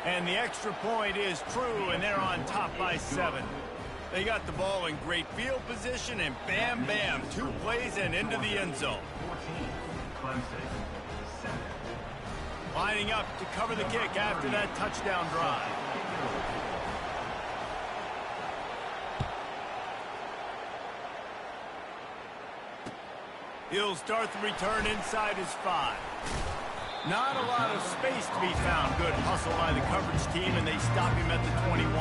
And the extra point is true, and they're on top by 7. They got the ball in great field position, and bam, bam, 2 plays and into the end zone. Lining up to cover the kick after that touchdown drive. He'll start the return inside his 5. Not a lot of space to be found. Good hustle by the coverage team, and they stop him at the 21.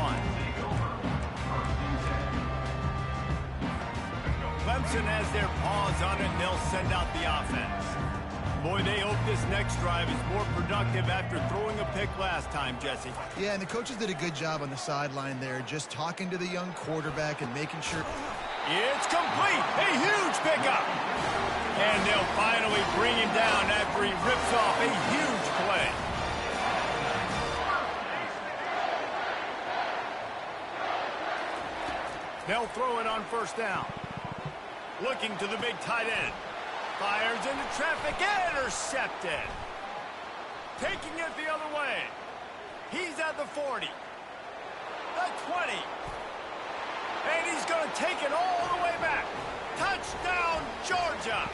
Clemson has their paws on it, and they'll send out the offense. Boy, they hope this next drive is more productive after throwing a pick last time, Jesse. Yeah, and the coaches did a good job on the sideline there, just talking to the young quarterback and making sure. It's complete. A huge pickup. And they'll finally bring him down after he rips off a huge play. They'll throw it on first down. Looking to the big tight end. Fires into traffic, intercepted. Taking it the other way. He's at the 40. The 20. And he's going to take it all the way back. Touchdown, Georgia.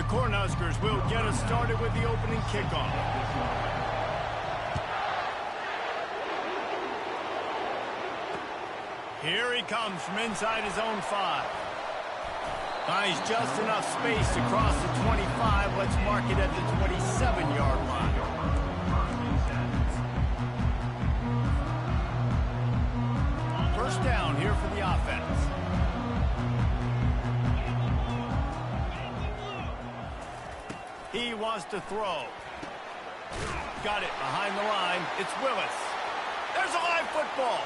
Cornhuskers will get us started with the opening kickoff. Here he comes from inside his own 5. Finds just enough space to cross the 25. Let's mark it at the 27-yard line. First down here for the offense. He wants to throw. got it behind the line. It's Willis. There's a live football.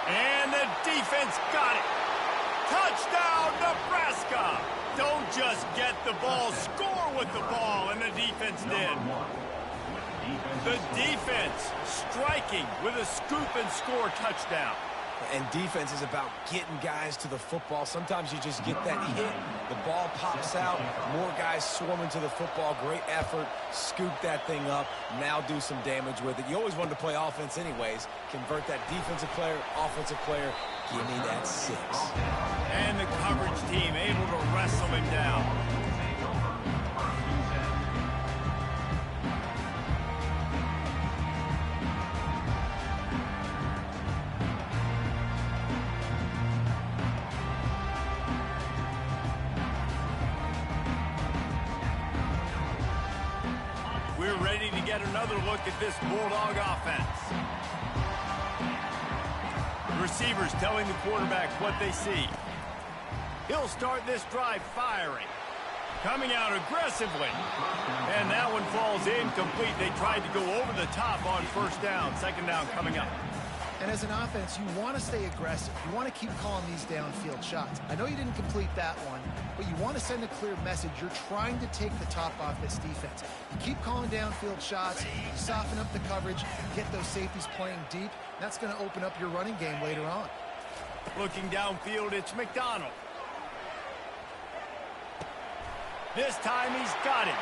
And the defense got it. Touchdown, Nebraska. Don't just get the ball, score with the ball, and the defense did. The defense striking with a scoop and score touchdown. And defense is about getting guys to the football. Sometimes you just get that hit, the ball pops out, more guys swarming to the football. Great effort, scoop that thing up, now do some damage with it. You always wanted to play offense anyways. Convert that defensive player, offensive player, give me that 6. And the coverage team able to wrestle him down. We're ready to get another look at this Bulldog offense. Receivers telling the quarterback what they see. He'll start this drive firing. Coming out aggressively. And that one falls incomplete. They tried to go over the top on first down. Second down coming up. And as an offense, you want to stay aggressive. You want to keep calling these downfield shots. I know you didn't complete that one, but you want to send a clear message. You're trying to take the top off this defense. You keep calling downfield shots, you soften up the coverage, get those safeties playing deep. That's going to open up your running game later on. Looking downfield, it's McDonald. This time he's got it.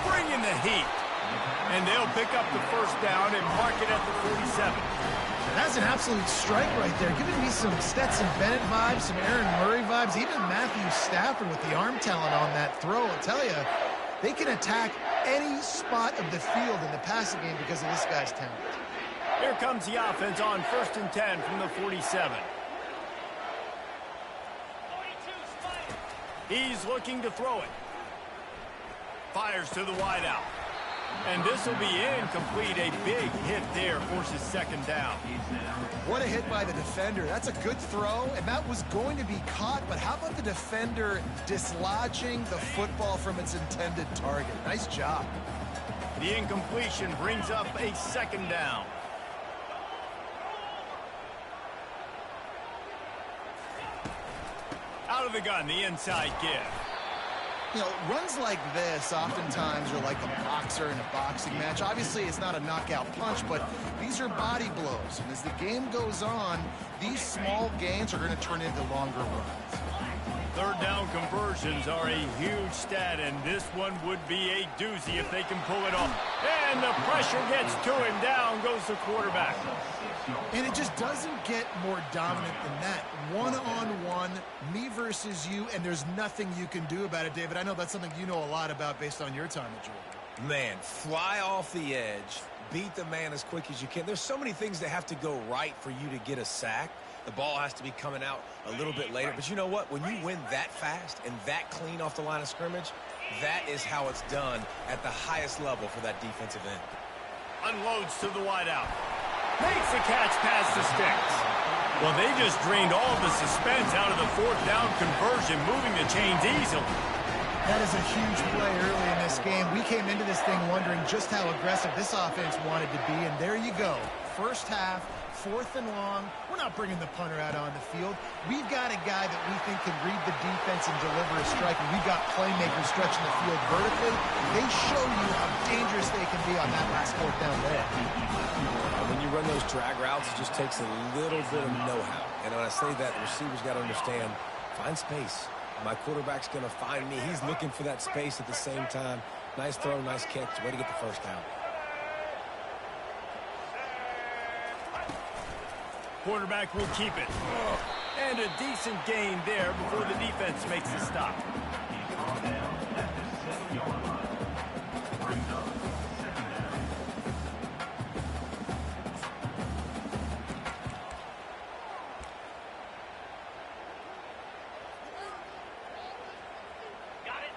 Bringing the heat. And they'll pick up the first down and mark it at the 47. That's an absolute strike right there. Giving me some Stetson Bennett vibes, some Aaron Murray vibes, even Matthew Stafford with the arm talent on that throw. I'll tell you, they can attack any spot of the field in the passing game because of this guy's talent. Here comes the offense on 1st and 10 from the 47. He's looking to throw it. Fires to the wideout. And this will be incomplete. A big hit there forces second down. What a hit by the defender. That's a good throw, and that was going to be caught. But how about the defender dislodging the football from its intended target? Nice job. The incompletion brings up a second down. Out of the gun, the inside give. You know, runs like this oftentimes are like a boxer in a boxing match. Obviously, it's not a knockout punch, but these are body blows. And as the game goes on, these small gains are going to turn into longer runs. Third down conversions are a huge stat, and this one would be a doozy if they can pull it off. And the pressure gets to him. Down goes the quarterback. And it just doesn't get more dominant than that. One-on-one, me versus you, and there's nothing you can do about it, David. I know that's something you know a lot about based on your time at Georgia. Man, fly off the edge, beat the man as quick as you can. There's so many things that have to go right for you to get a sack. The ball has to be coming out a little bit later. But you know what? When you win that fast and that clean off the line of scrimmage, that is how it's done at the highest level for that defensive end. Unloads to the wideout. Makes the catch past the sticks. Well, they just drained all the suspense out of the fourth down conversion, moving the chains easily. That is a huge play early in this game. We came into this thing wondering just how aggressive this offense wanted to be, and there you go. First half, 4th and long. We're not bringing the punter out on the field. We've got a guy that we think can read the defense and deliver a strike, and we've got playmakers stretching the field vertically. They show you how dangerous they can be on that last 4th down there. When you run those drag routes, it just takes a little bit of know-how. And when I say that, the receivers got to understand, find space. My quarterback's going to find me. He's looking for that space at the same time. Nice throw, nice catch. Way to get the first down. Quarterback will keep it. And a decent gain there before the defense makes the stop.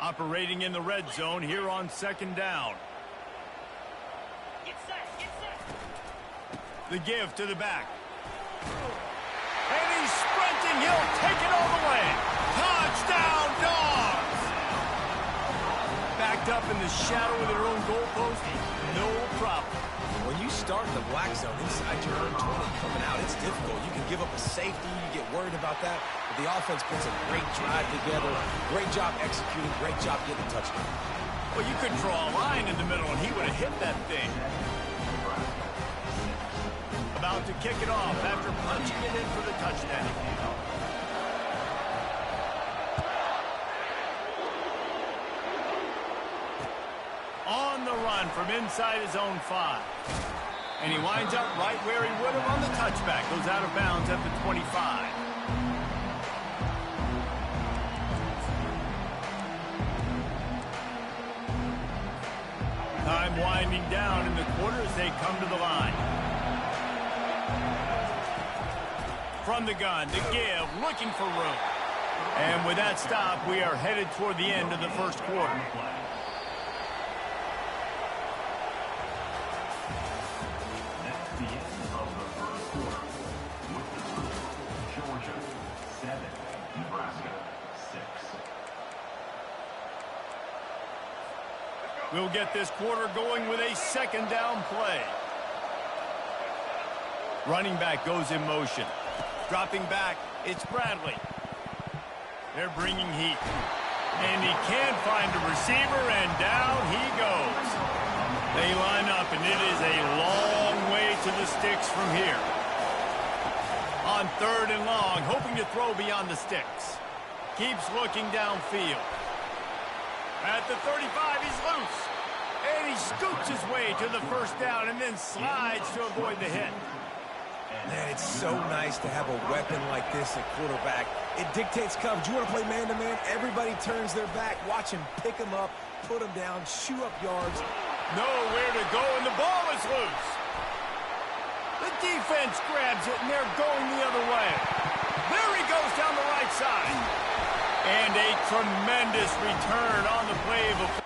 Operating in the red zone here on 2nd down. The give to the back. And he's sprinting. He'll take it all the way. Touchdown, Dogs! Back tucked up in the shadow of their own goalpost, no problem. When you start in the black zone inside your own 20 coming out, it's difficult. You can give up a safety, you get worried about that, but the offense puts a great drive together. Great job executing, great job getting a touchdown. Well, you could draw a line in the middle, and he would have hit that thing. About to kick it off after punching it in for the touchdown. On the run from inside his own 5. And he winds up right where he would have on the touchback. Goes out of bounds at the 25. Time winding down in the quarter as they come to the line. From the gun to give, looking for room. And with that stop, we are headed toward the end of the first quarter. We'll get this quarter going with a second down play. Running back goes in motion. Dropping back, it's Bradley. They're bringing heat. And he can't find a receiver, and down he goes. They line up, and it is a long way to the sticks from here. On 3rd and long, hoping to throw beyond the sticks. Keeps looking downfield. At the 35, he's loose. And he scoots his way to the first down and then slides to avoid the hit. Man, it's so nice to have a weapon like this at quarterback. It dictates coverage. You want to play man-to-man? Everybody turns their back. Watch him pick him up, put him down, shoot up yards. Nowhere to go, and the ball is loose. The defense grabs it, and they're going the other way. There he goes down the right side. And a tremendous return on the play of a...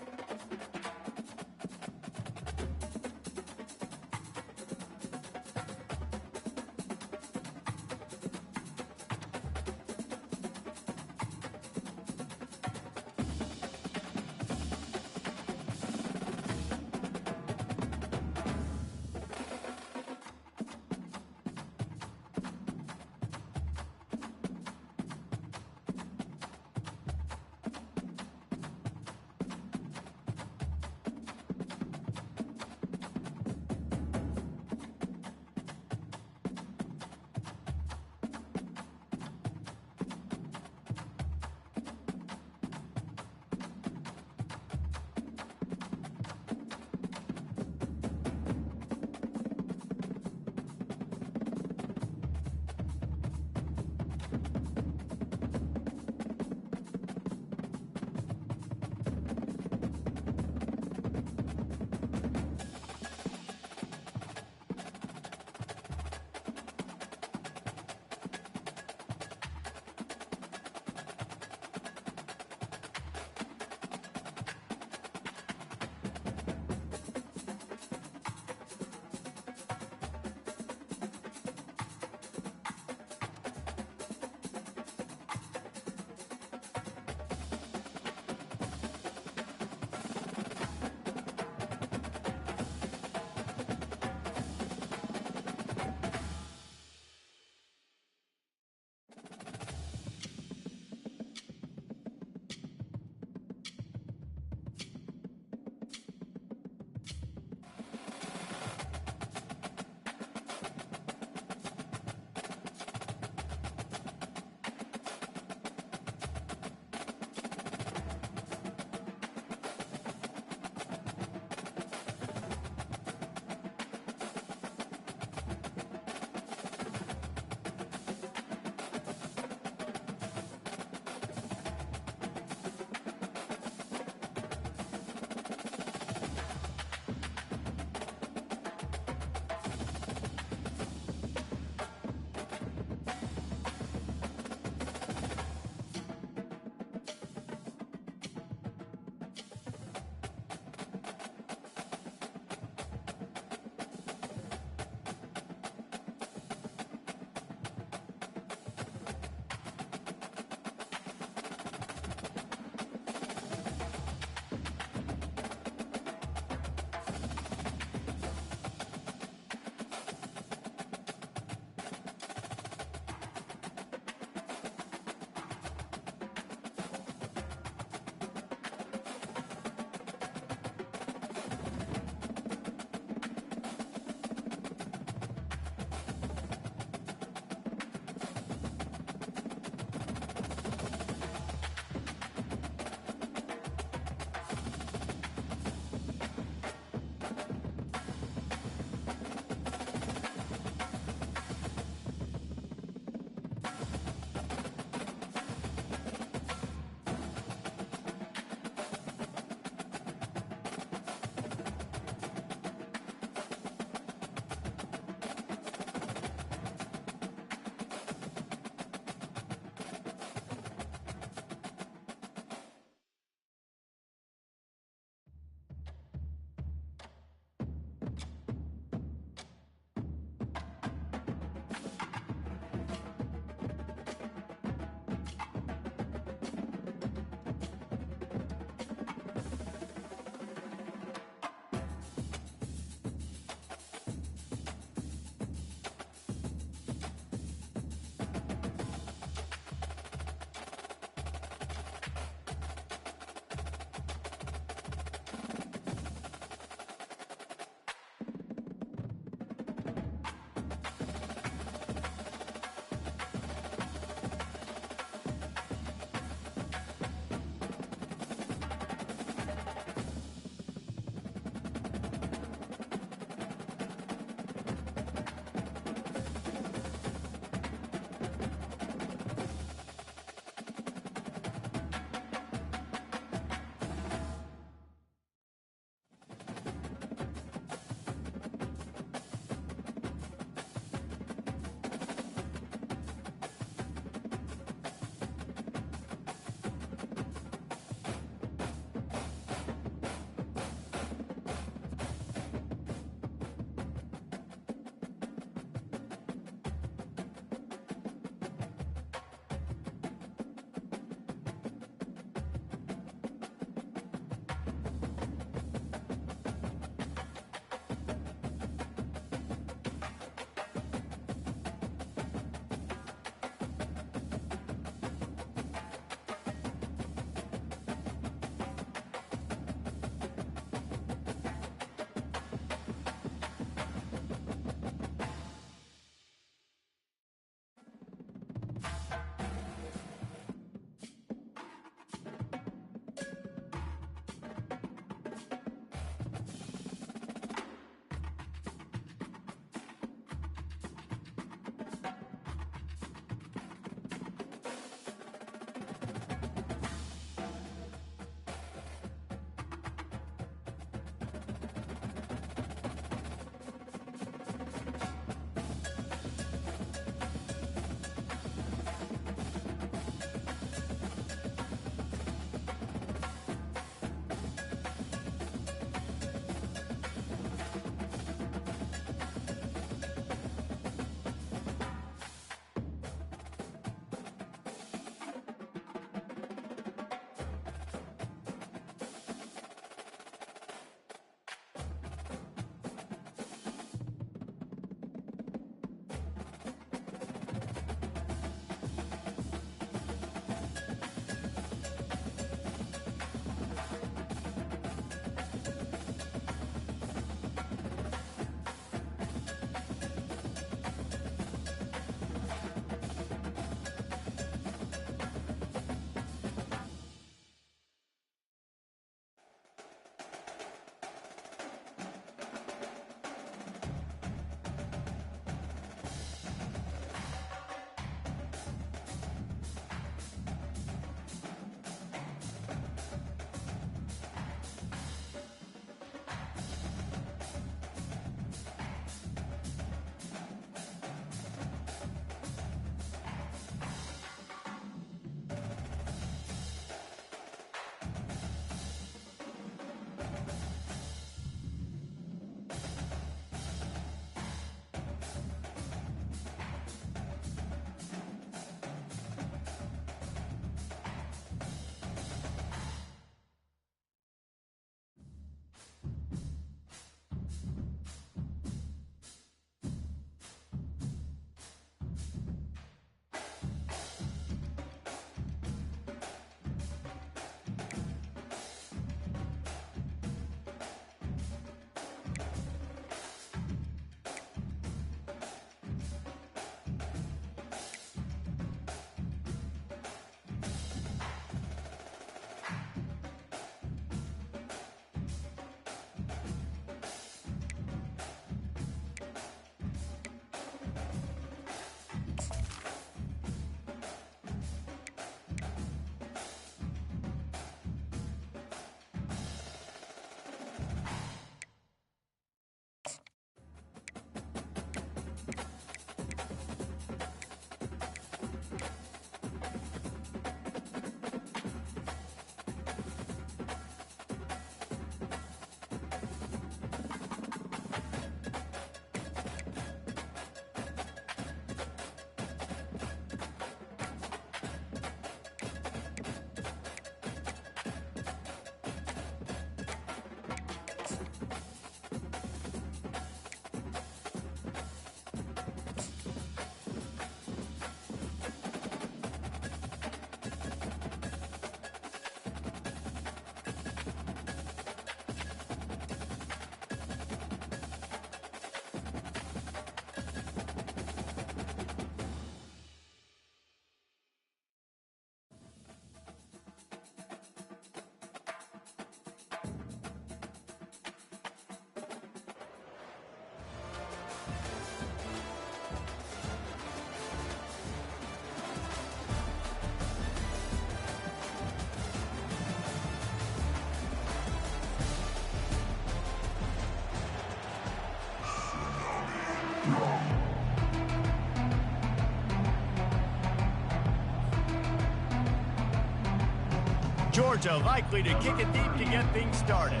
Georgia likely to kick it deep to get things started.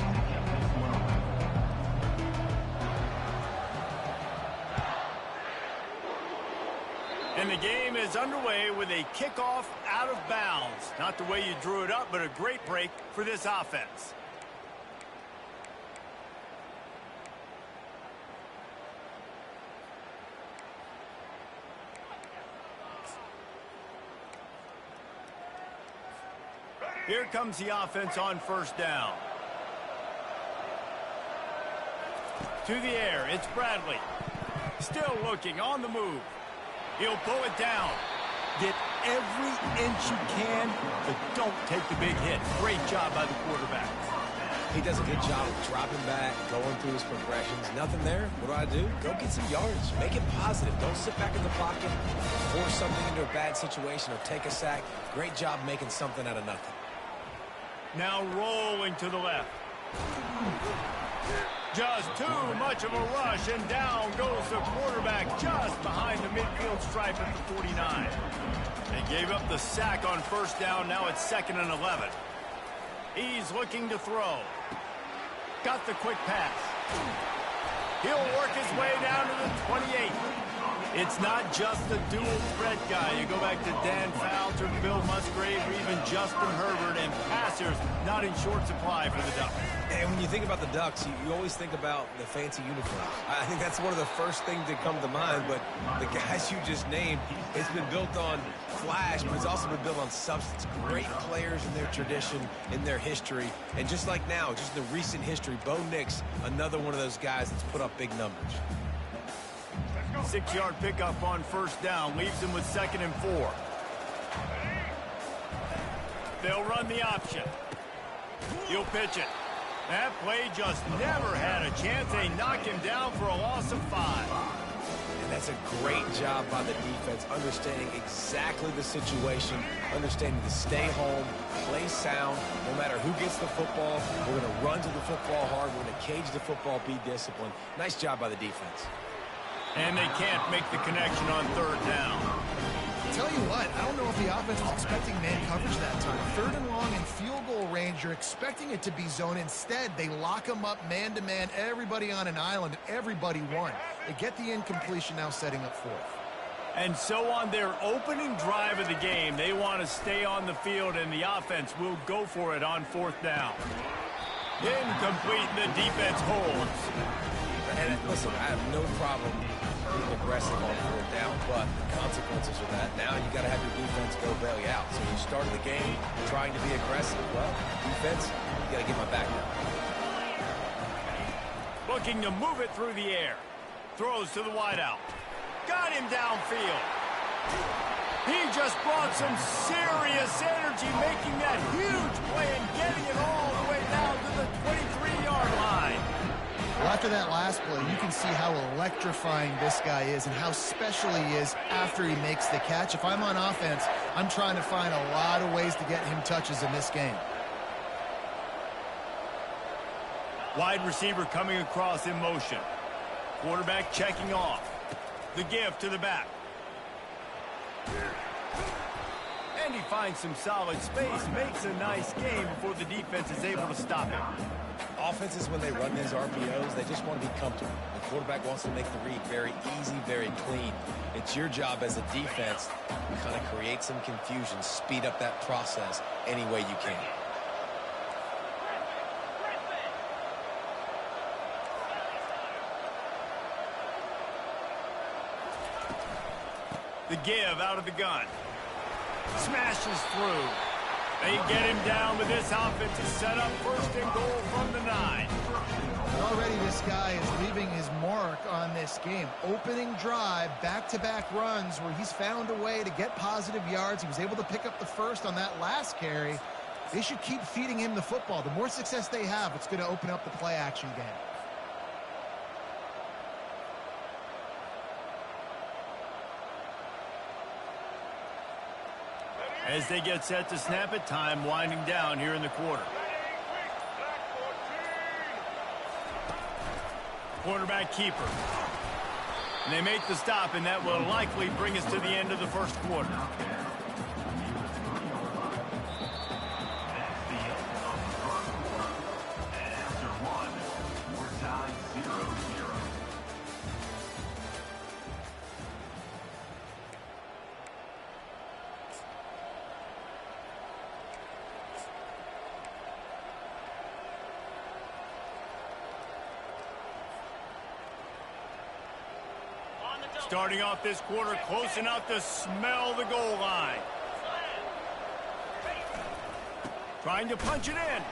And the game is underway with a kickoff out of bounds. Not the way you drew it up, but a great break for this offense. Here comes the offense on first down. To the air, it's Bradley. Still looking, on the move. He'll pull it down. Get every inch you can, but don't take the big hit. Great job by the quarterback. He does a good job of dropping back, going through his progressions. Nothing there. What do? Go get some yards. Make it positive. Don't sit back in the pocket, force something into a bad situation, or take a sack. Great job making something out of nothing. Now rolling to the left. Just too much of a rush, and down goes the quarterback just behind the midfield stripe at the 49. They gave up the sack on first down. Now it's 2nd and 11. He's looking to throw. Got the quick pass. He'll work his way down to the 28. It's not just the dual threat guy. You go back to Dan Fouts or Bill Musgrave or even Justin Herbert, and passers not in short supply for the Ducks. And when you think about the Ducks, you always think about the fancy uniforms. I think that's one of the first things that come to mind, but the guys you just named, it's been built on flash, but it's also been built on substance. Great players in their tradition, in their history, and just like now, just in the recent history, Bo Nix, another one of those guys that's put up big numbers. 6-yard pickup on first down leaves him with 2nd and 4. They'll run the option. He'll pitch it. That play just never had a chance. They knock him down for a loss of 5. And that's a great job by the defense, understanding exactly the situation, understanding to stay home, play sound. No matter who gets the football, we're going to run to the football hard. We're going to cage the football, be disciplined. Nice job by the defense. And they can't make the connection on 3rd down. Tell you what, I don't know if the offense was expecting man coverage that time. 3rd and long and field goal range, you're expecting it to be zone. Instead, they lock them up man-to-man, everybody on an island, everybody won. They get the incompletion, now setting up 4th. And so on their opening drive of the game, they want to stay on the field, and the offense will go for it on 4th down. Incomplete, and the defense holds. And listen, I have no problem being aggressive on 4th down, but the consequences of that, now you got to have your defense go bail you out. So you started the game trying to be aggressive. Well, defense, you got to get my back now. Looking to move it through the air. Throws to the wideout. Got him downfield. He just brought some serious energy, making that huge play and getting it all the way down to the 23-yard line. Well, after that last play, you can see how electrifying this guy is and how special he is after he makes the catch. If I'm on offense, I'm trying to find a lot of ways to get him touches in this game. Wide receiver coming across in motion. Quarterback checking off. The give to the back. And he finds some solid space, makes a nice game before the defense is able to stop him. Offenses, when they run these RPOs, they just want to be comfortable. The quarterback wants to make the read very easy, very clean. It's your job as a defense to kind of create some confusion, speed up that process any way you can. The give out of the gun. Smashes through. They get him down with this offense to set up 1st and goal from the 9. Already this guy is leaving his mark on this game. Opening drive, back-to-back runs where he's found a way to get positive yards. He was able to pick up the 1st on that last carry. They should keep feeding him the football. The more success they have, it's going to open up the play-action game. As they get set to snap it, time winding down here in the quarter. Quarterback keeper. And they make the stop, and that will likely bring us to the end of the first quarter. Starting off this quarter close enough to smell the goal line. Trying to punch it in.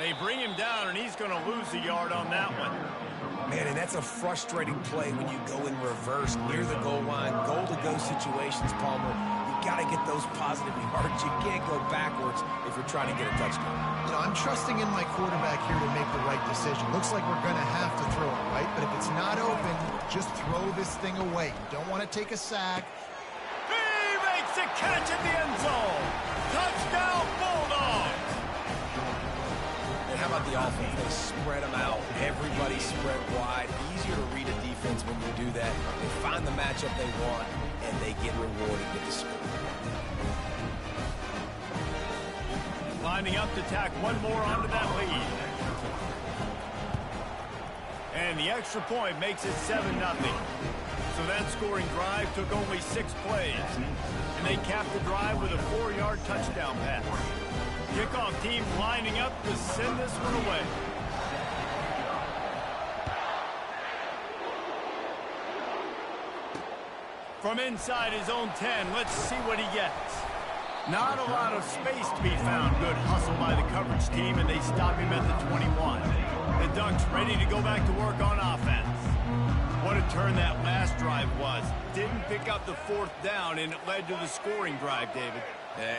They bring him down, and he's going to lose a yard on that one. Man, and that's a frustrating play when you go in reverse near the goal line. Goal-to-go situations, Palmer. You got to get those positive yards. You can't go backwards if you're trying to get a touchdown. You know, I'm trusting in my quarterback here to make the right decision. Looks like we're going to have to throw it, right? But if it's not open, just throw this thing away. You don't want to take a sack. He makes a catch at the end zone. Touchdown, Bulldogs. And how about the offense? They spread them out. Everybody spread wide. Easier to read a defense when you do that. They find the matchup they want, and they get rewarded with the score. Lining up to tack one more onto that lead. And the extra point makes it 7-0. So that scoring drive took only 6 plays. And they capped the drive with a 4-yard touchdown pass. Kickoff team lining up to send this one away. From inside his own 10, let's see what he gets. Not a lot of space to be found. Good hustle by the coverage team, and they stop him at the 21. The Ducks ready to go back to work on offense. What a turn that last drive was. Didn't pick up the 4th down, and it led to the scoring drive, David.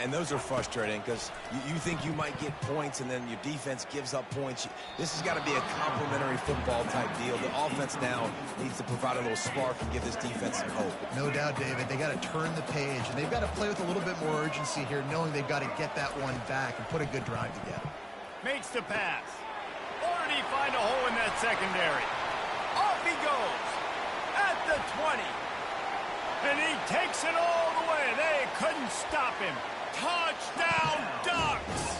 And those are frustrating because you think you might get points and then your defense gives up points. This has got to be a complementary football type deal. The offense now needs to provide a little spark and give this defense some hope. No doubt, David. They got to turn the page, and they've got to play with a little bit more urgency here, knowing they've got to get that one back and put a good drive together. Makes the pass. Already find a hole in that secondary. Off he goes at the 20. And he takes it all the way. They couldn't stop him. Touchdown, Ducks!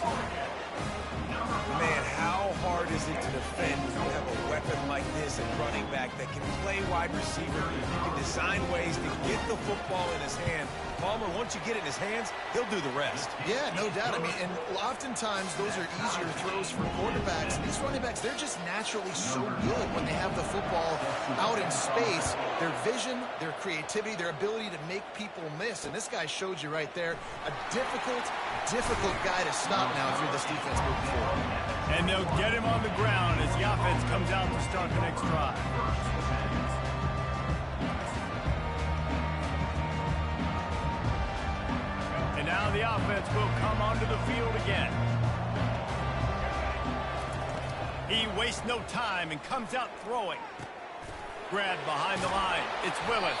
Man, how hard is it to defend when you have a weapon like this, a running back that can play wide receiver? You can design ways to get the football in his hand. Palmer, once you get it in his hands, he'll do the rest. Yeah, no doubt. I mean, and oftentimes those are easier throws for quarterbacks. And these running backs, they're just naturally so good when they have the football out in space. Their vision, their creativity, their ability to make people miss. And this guy showed you right there, a difficult guy to stop now if you're this defense moving forward. And they'll get him on the ground as the offense comes out to start the next drive. And now the offense will come onto the field again. He wastes no time and comes out throwing. Grabbed behind the line. It's Willis.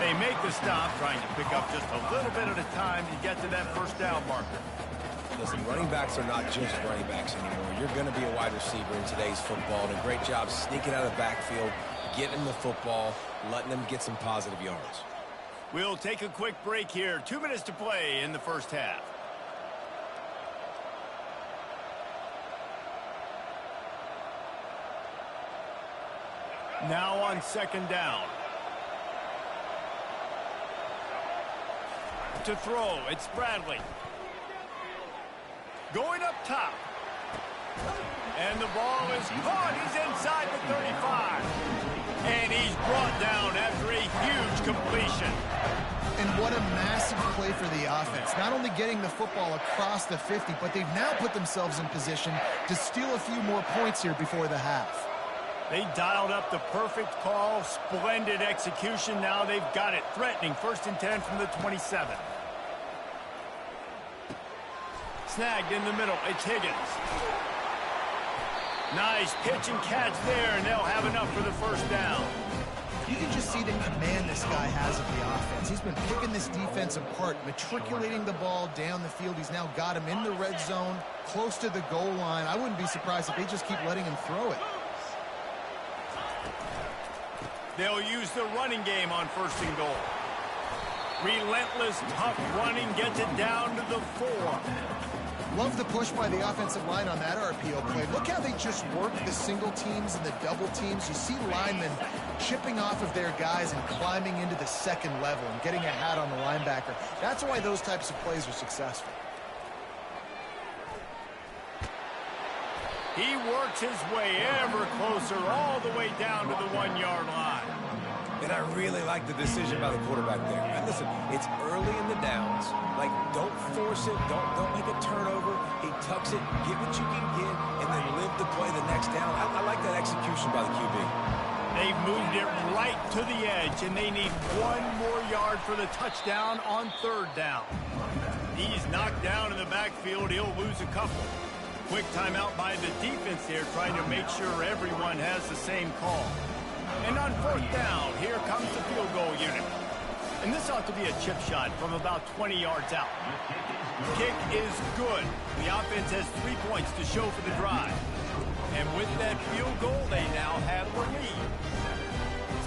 They make the stop, trying to pick up just a little bit at a time to get to that first down marker. Listen, running backs are not just running backs anymore. You're going to be a wide receiver in today's football. And a great job sneaking out of the backfield, getting them the football, letting them get some positive yards. We'll take a quick break here. 2 minutes to play in the first half. Now on second down. To throw, it's Bradley. Going up top. And the ball is caught. He's inside the 35. And he's brought down after a huge completion. And what a massive play for the offense. Not only getting the football across the 50, but they've now put themselves in position to steal a few more points here before the half. They dialed up the perfect call. Splendid execution. Now they've got it. Threatening 1st and 10 from the 27. Snagged in the middle. It's Higgins. Nice pitch and catch there, and they'll have enough for the first down. You can just see the command this guy has of the offense. He's been picking this defense apart, matriculating the ball down the field. He's now got him in the red zone, close to the goal line. I wouldn't be surprised if they just keep letting him throw it. They'll use the running game on 1st and goal. Relentless, tough running gets it down to the 4. Love the push by the offensive line on that RPO play. Look how they just work the single teams and the double teams. You see linemen chipping off of their guys and climbing into the 2nd level and getting a hat on the linebacker. That's why those types of plays are successful. He works his way ever closer all the way down to the 1-yard line. And I really like the decision by the quarterback there. And listen, it's early in the downs. Like, don't force it. Don't make a turnover. He tucks it, get what you can get, and then live to play the next down. I like that execution by the QB. They've moved it right to the edge, and they need 1 more yard for the touchdown on 3rd down. He's knocked down in the backfield. He'll lose a couple. Quick timeout by the defense there, trying to make sure everyone has the same call. And on 4th down, here comes the field goal unit. And this ought to be a chip shot from about 20 yards out. Kick is good. The offense has 3 points to show for the drive. And with that field goal, they now have the lead.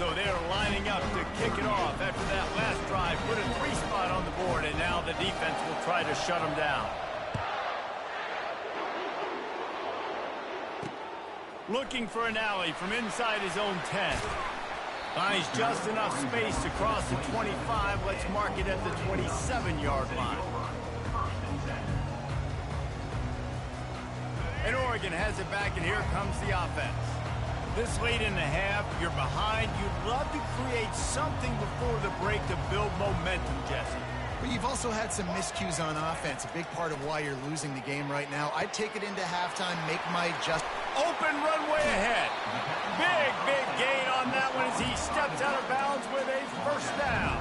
So they're lining up to kick it off after that last drive. Put a 3 spot on the board, and now the defense will try to shut them down. Looking for an alley from inside his own 10. Finds just enough space to cross the 25. Let's mark it at the 27-yard line. And Oregon has it back, and here comes the offense. This late in the half, you're behind. You'd love to create something before the break to build momentum, Jesse. But you've also had some miscues on offense, a big part of why you're losing the game right now. I'd take it into halftime, make my adjustment. Open runway ahead. Big gain on that one as he steps out of bounds with a 1st down.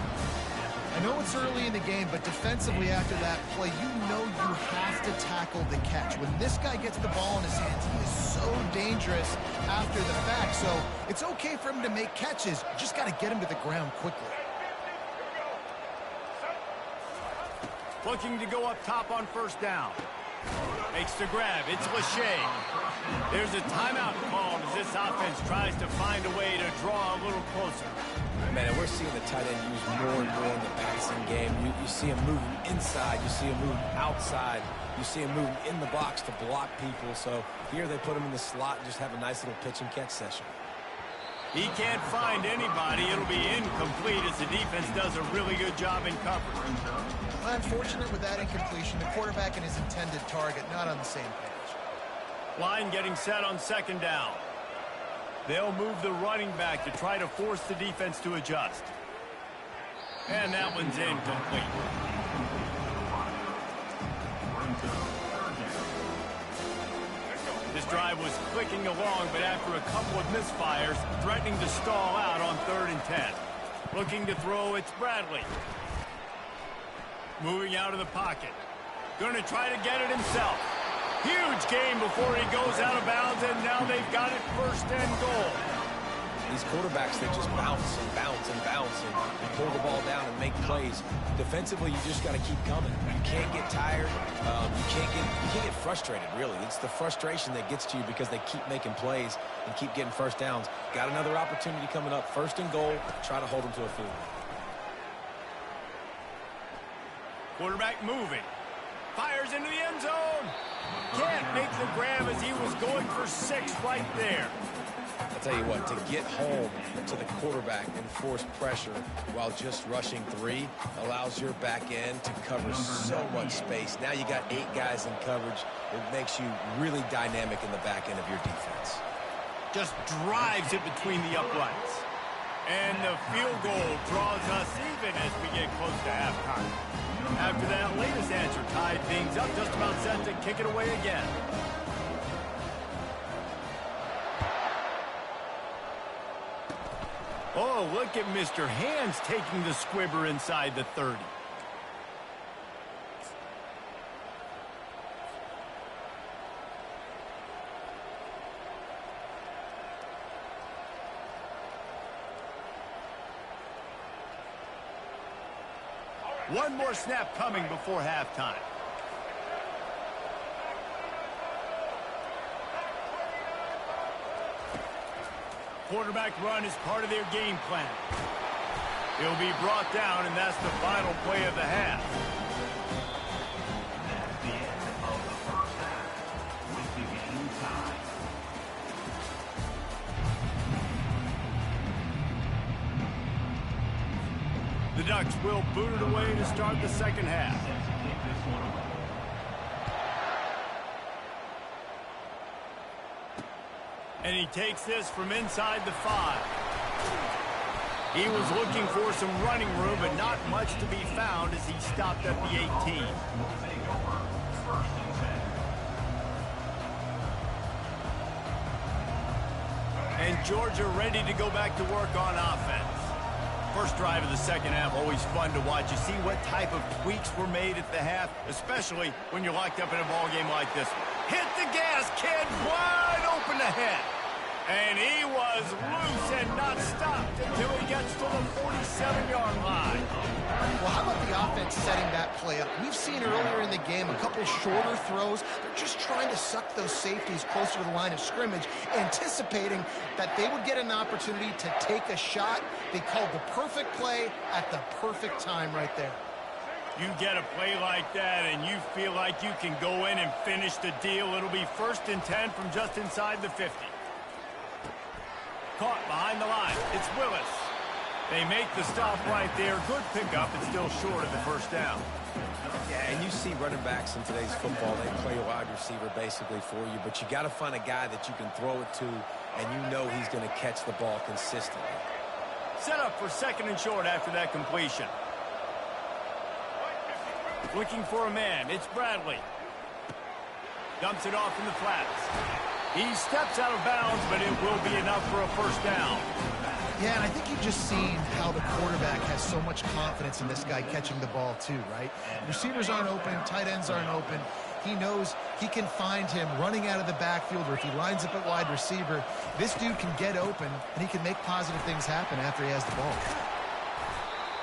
I know it's early in the game, but defensively after that play, you know you have to tackle the catch. When this guy gets the ball in his hands, he is so dangerous after the fact. So it's okay for him to make catches. You just got to get him to the ground quickly. Looking to go up top on 1st down. Makes the grab. It's Lachey. There's a timeout called as this offense tries to find a way to draw a little closer. Man, and we're seeing the tight end used more and more in the passing game. You see him moving inside. You see him moving outside. You see him moving in the box to block people. So here they put him in the slot and just have a nice little pitch and catch session. He can't find anybody. It'll be incomplete as the defense does a really good job in coverage. Well, unfortunate with that incompletion. The quarterback and his intended target not on the same page. Line getting set on 2nd down. They'll move the running back to try to force the defense to adjust. And that one's incomplete. This drive was clicking along, but after a couple of misfires, threatening to stall out on 3rd and 10. Looking to throw, it's Bradley. Moving out of the pocket. Going to try to get it himself. Huge gain before he goes out of bounds, and now they've got it 1st and goal. These quarterbacks, they just bounce and bounce and bounce and pull the ball down and make plays. Defensively, you just got to keep coming. You can't get tired. You can't get frustrated, really. It's the frustration that gets to you because they keep making plays and keep getting 1st downs. Got another opportunity coming up. 1st and goal. Try to hold them to a field goal. Quarterback moving. Fires into the end zone. Can't make the grab as he was going for 6 right there. I'll tell you what, to get home to the quarterback and force pressure while just rushing 3 allows your back end to cover so much space. Now you got 8 guys in coverage. It makes you really dynamic in the back end of your defense. Just drives it between the uprights. And the field goal draws us even as we get close to halftime. After that latest answer tied things up, just about set to kick it away again. Oh, look at Mr. Hands taking the squibber inside the 30. One more snap coming before halftime. quarterback run is part of their game plan. He'll be brought down, and that's the final play of the half. That's the end of the first half with the game time. The Ducks will boot it away to start the second half. And he takes this from inside the 5. He was looking for some running room, but not much to be found as he stopped at the 18. And Georgia ready to go back to work on offense. First drive of the second half, always fun to watch. You see what type of tweaks were made at the half, especially when you're locked up in a ball game like this one. Hit the gas, kid, wide open ahead. And he was loose and not stopped until he gets to the 47-yard line. Well, how about the offense setting that play up? We've seen earlier in the game a couple shorter throws. They're just trying to suck those safeties closer to the line of scrimmage, anticipating that they would get an opportunity to take a shot. They called the perfect play at the perfect time right there. You get a play like that and you feel like you can go in and finish the deal. It'll be 1st and 10 from just inside the 50. Caught behind the line. It's Willis. They make the stop right there. Good pickup. It's still short of the first down. Yeah, and you see running backs in today's football, they play a wide receiver basically for you, but you got to find a guy that you can throw it to, and you know he's going to catch the ball consistently. Set up for 2nd and short after that completion. Looking for a man. It's Bradley. Dumps it off in the flats. He steps out of bounds, but it will be enough for a first down. Yeah, and I think you've just seen how the quarterback has so much confidence in this guy catching the ball too, right? Receivers aren't open, tight ends aren't open. He knows he can find him running out of the backfield, or if he lines up at wide receiver, this dude can get open, and he can make positive things happen after he has the ball.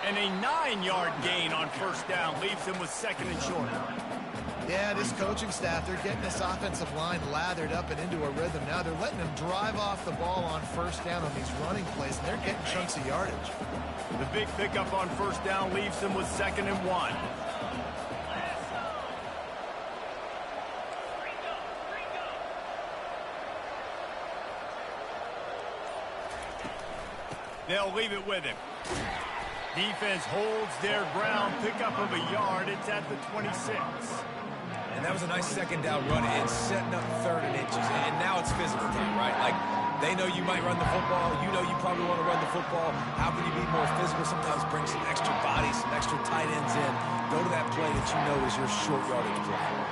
And a 9-yard gain on first down leaves him with 2nd and short. Yeah, this coaching staff, they're getting this offensive line lathered up and into a rhythm. Now they're letting them drive off the ball on first down on these running plays, and they're getting chunks of yardage. The big pickup on first down leaves them with 2nd and 1. They'll leave it with him. Defense holds their ground, pickup of a yard. It's at the 26. And that was a nice 2nd down run and setting up 3rd and inches. And now it's physical time, right? Like, they know you might run the football. You know you probably want to run the football. How can you be more physical? Sometimes bring some extra bodies, some extra tight ends in. Go to that play that you know is your short yardage play.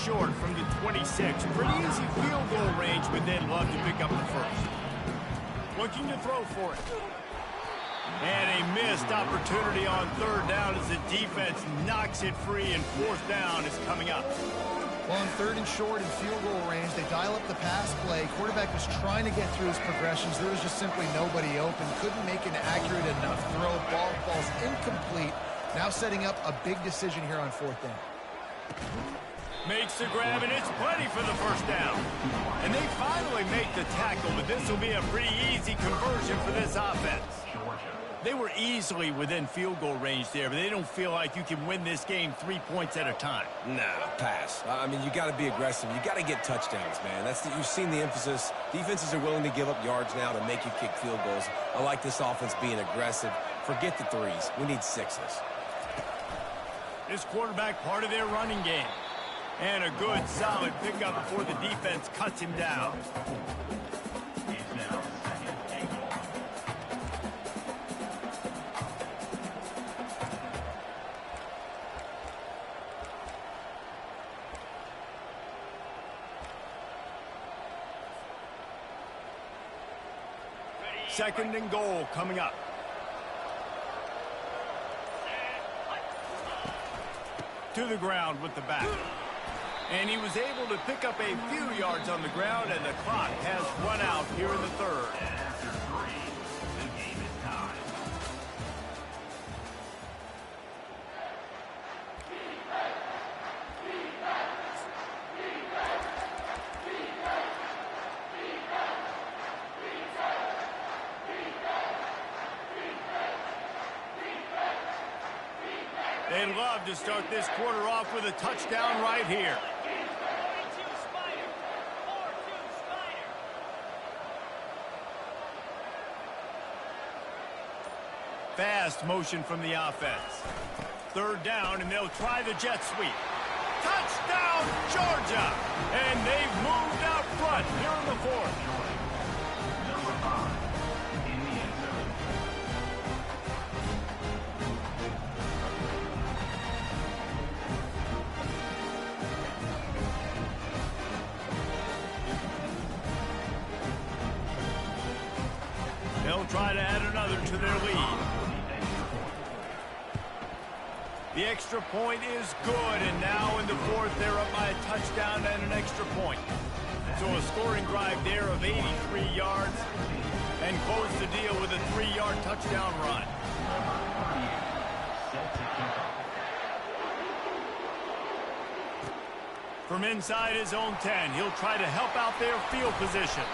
Short from the 26. Pretty easy field goal range, but they'd love to pick up the first. Looking to throw for it. And a missed opportunity on 3rd down as the defense knocks it free, and 4th down is coming up. Well, on 3rd and short and field goal range, they dial up the pass play. Quarterback was trying to get through his progressions. There was just simply nobody open. Couldn't make an accurate enough throw. Ball falls incomplete. Now setting up a big decision here on 4th down. Makes the grab, and it's plenty for the first down. And they finally make the tackle, but this will be a pretty easy conversion for this offense. They were easily within field goal range there, but they don't feel like you can win this game 3 points at a time. Nah, pass. I mean, you got to be aggressive. You got to get touchdowns, man. You've seen the emphasis. Defenses are willing to give up yards now to make you kick field goals. I like this offense being aggressive. Forget the 3s. We need 6s. This quarterback part of their running game. And a good, solid pickup before the defense cuts him down. Second and goal coming up. To the ground with the back. And he was able to pick up a few yards on the ground, and the clock has run out here in the third. And after 3, the game is tied. They'd love to start this quarter off with a touchdown right here. Fast motion from the offense. Third down, and they'll try the jet sweep. Touchdown, Georgia! And they've moved out front here in the fourth. Number 5 in the end zone. They'll try to add another to their lead. The extra point is good, and now in the fourth, they're up by a touchdown and an extra point. So a scoring drive there of 83 yards, and close the deal with a 3-yard touchdown run. Set to kick off. From inside his own 10, he'll try to help out their field position.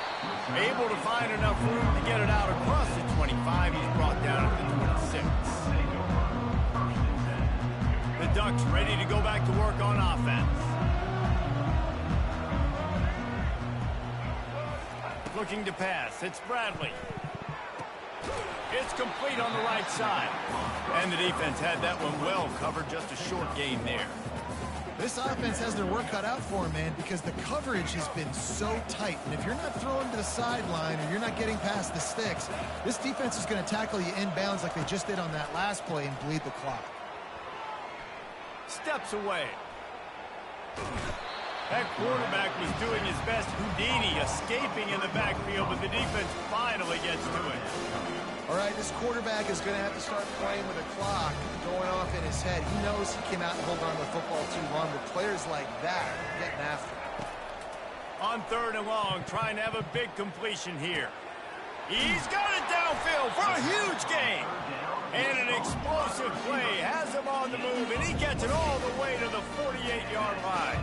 Able to find enough room to get it out across the 25. He's brought down at the 26. The Ducks ready to go back to work on offense. Looking to pass. It's Bradley. It's complete on the right side. And the defense had that one well covered. Just a short gain there. This offense has their work cut out for them, man, because the coverage has been so tight. And if you're not throwing to the sideline or you're not getting past the sticks, this defense is going to tackle you inbounds like they just did on that last play and bleed the clock. Steps away. That quarterback was doing his best Houdini, escaping in the backfield, but the defense finally gets to it. All right, this quarterback is going to have to start playing with a clock going off in his head. He knows he cannot hold on to the football too long, but players like that are getting after him. On third and long, trying to have a big completion here. He's got it downfield for a huge gain. And an explosive play has him on the move, and he gets it all the way to the 48-yard line.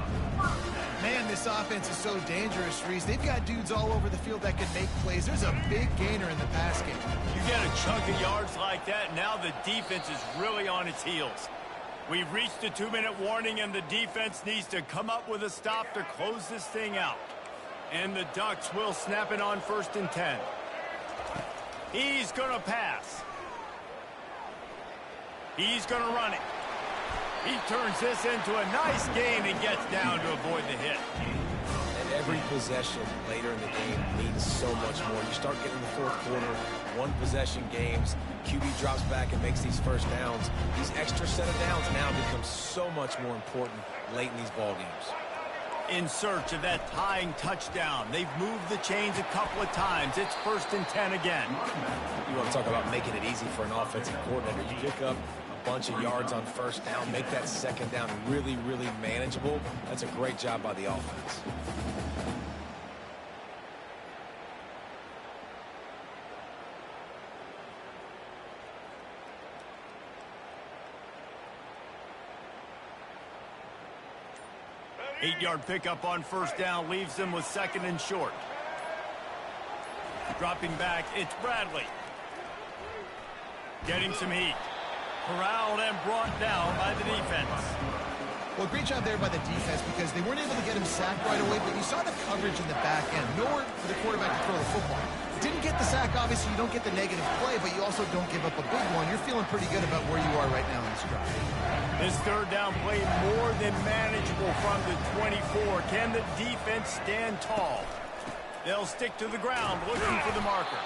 Man, this offense is so dangerous, Reese. They've got dudes all over the field that can make plays. There's a big gainer in the pass game. You get a chunk of yards like that, now the defense is really on its heels. We've reached the 2-minute warning, and the defense needs to come up with a stop to close this thing out. And the Ducks will snap it on 1st and 10. He's going to pass. He's going to run it. He turns this into a nice gain and gets down to avoid the hit. And every possession later in the game means so much more. You start getting the fourth quarter, one-possession games, QB drops back and makes these first downs. These extra set of downs now become so much more important late in these ball games. In search of that tying touchdown. They've moved the chains a couple of times. It's 1st and 10 again. You want to talk about making it easy for an offensive coordinator. You pick up a bunch of yards on first down, make that second down really, really manageable. That's a great job by the offense. Eight-yard pickup on first down leaves them with 2nd and short. Dropping back, it's Bradley. Getting some heat. Corralled and brought down by the defense. Well, great job there by the defense because they weren't able to get him sacked right away, but you saw the coverage in the back end. Nowhere for the quarterback to throw the football. Didn't get the sack, obviously you don't get the negative play, but you also don't give up a big one. You're feeling pretty good about where you are right now in this drive. This third down play more than manageable from the 24. Can the defense stand tall? They'll stick to the ground looking for the marker.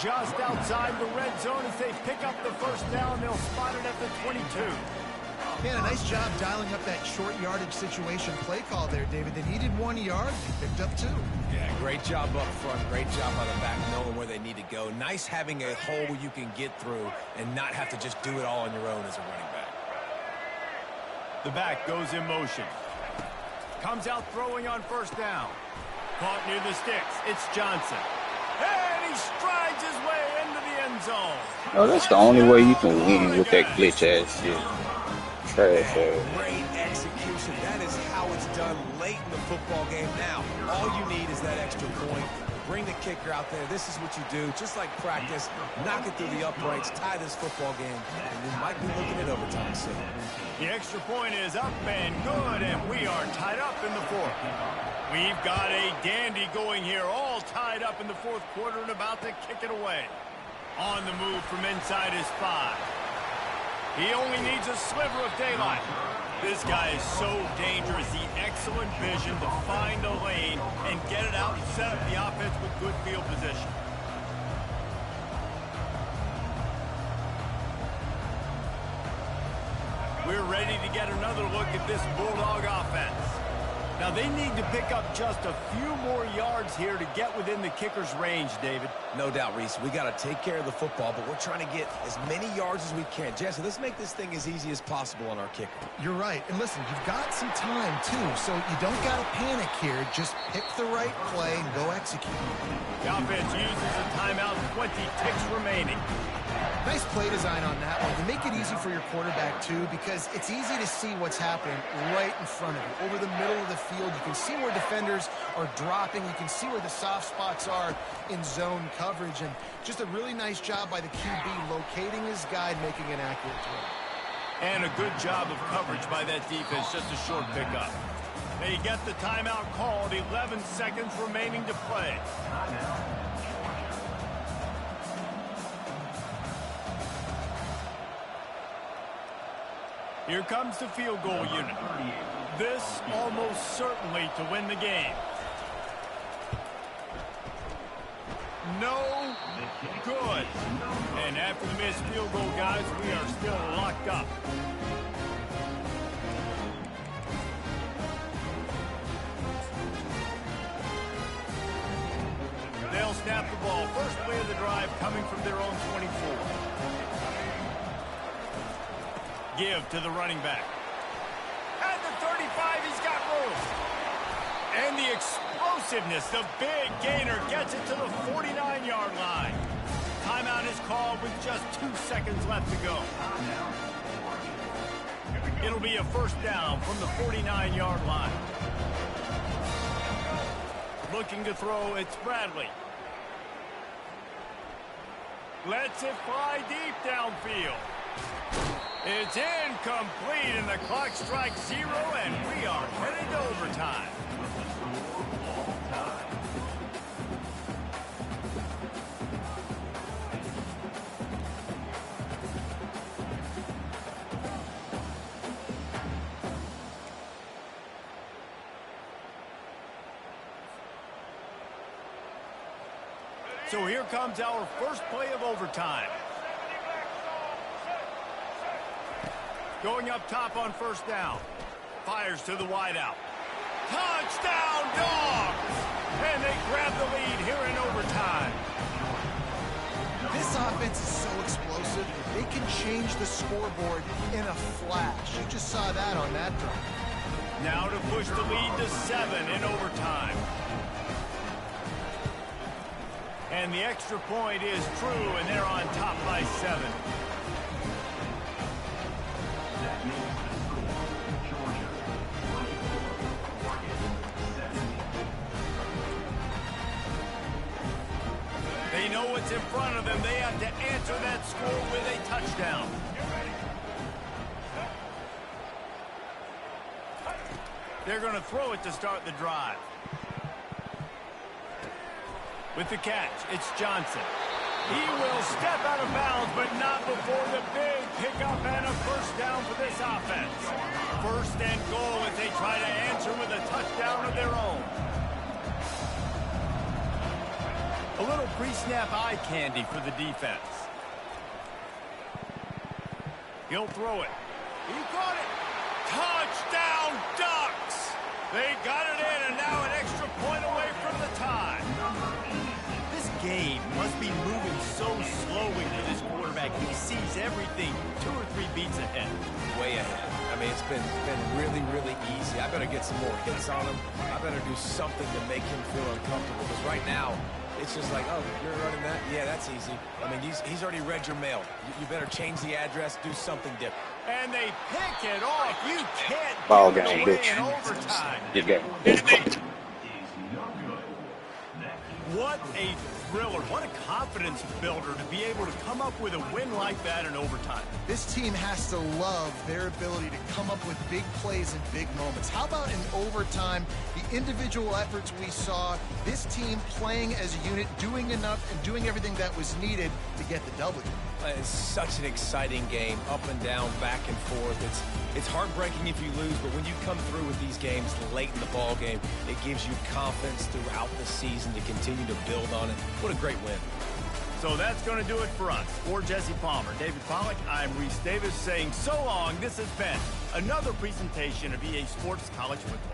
Just outside the red zone as they pick up the first down. They'll spot it at the 22. Man, a nice job dialing up that short yardage situation play call there, David. They needed 1 yard. They picked up 2. Yeah, great job up front. Great job by the back knowing where they need to go. Nice having a hole you can get through and not have to just do it all on your own as a running back. The back goes in motion. Comes out throwing on first down. Caught near the sticks. It's Johnson. And he strides his way into the end zone. Oh, that's the only way you can win with that glitch ass shit. Trash ass. Great execution. That is how it's done late in the football game. Now, all you need is that extra point. Bring the kicker out there. This is what you do. Just like practice, knock it through the uprights, tie this football game, and we might be looking at overtime soon. The extra point is up and good, and we are tied up in the fourth. We've got a dandy going here, all tied up in the fourth quarter and about to kick it away. On the move from inside his 5. He only needs a sliver of daylight. This guy is so dangerous. The excellent vision to find a lane and get it out and set up the offense with good field position. We're ready to get another look at this Bulldog offense. Now, they need to pick up just a few more yards here to get within the kicker's range, David. No doubt, Reese. We got to take care of the football, but we're trying to get as many yards as we can. Jesse, let's make this thing as easy as possible on our kicker. You're right. And listen, you've got some time, too, so you don't got to panic here. Just pick the right play and go execute. The offense uses a timeout, 20 ticks remaining. Nice play design on that one. You make it easy for your quarterback, too, because it's easy to see what's happening right in front of you. Over the middle of the field, you can see where defenders are dropping. You can see where the soft spots are in zone coverage. And just a really nice job by the QB locating his guy, making an accurate throw. And a good job of coverage by that defense, just a short pickup. They get the timeout called, 11 seconds remaining to play. Here comes the field goal unit. This almost certainly to win the game. No good. And after the missed field goal, guys, we are still locked up. They'll snap the ball. First play of the drive coming from their own 24. Give to the running back. At the 35, he's got room. And the explosiveness, the big gainer gets it to the 49-yard line. Timeout is called with just 2 seconds left to go. It'll be a first down from the 49-yard line. Looking to throw, it's Bradley. Lets it fly deep downfield. It's incomplete, and the clock strikes 0, and we are headed to overtime. So here comes our first play of overtime. Going up top on first down. Fires to the wideout. Touchdown, Dogs! And they grab the lead here in overtime. This offense is so explosive, they can change the scoreboard in a flash. You just saw that on that drive. Now to push the lead to 7 in overtime. And the extra point is true, and they're on top by 7. They know what's in front of them. They have to answer that score with a touchdown. They're going to throw it to start the drive. With the catch, it's Johnson. He will step out of bounds, but not before the big pickup and a first down for this offense. First and goal as they try to answer with a touchdown of their own. A little pre-snap eye candy for the defense. He'll throw it. He caught it. Touchdown, Ducks! They got it in, and now an extra point away from the tie. This game must be moving so slowly to this quarterback. He sees everything 2 or 3 beats ahead. Way ahead. I mean, it's been really, really easy. I better get some more hits on him. I better do something to make him feel uncomfortable. Because right now, it's just like, oh, you're running that? Yeah, that's easy. I mean, he's already read your mail. You better change the address, do something different. And they pick it off. You can't Ball give it game, away bitch. in overtime. Good game. Is no good. Next. What a thriller. What a confidence builder to be able to come up with a win like that in overtime. This team has to love their ability to come up with big plays in big moments. How about in overtime, the individual efforts we saw, this team playing as a unit, doing enough and doing everything that was needed to get the W. It's such an exciting game, up and down, back and forth. It's heartbreaking if you lose, but when you come through with these games late in the ball game, it gives you confidence throughout the season to continue to build on it. What a great win. So that's going to do it for us. For Jesse Palmer, David Pollack, I'm Reese Davis saying so long. This has been another presentation of EA Sports College Football.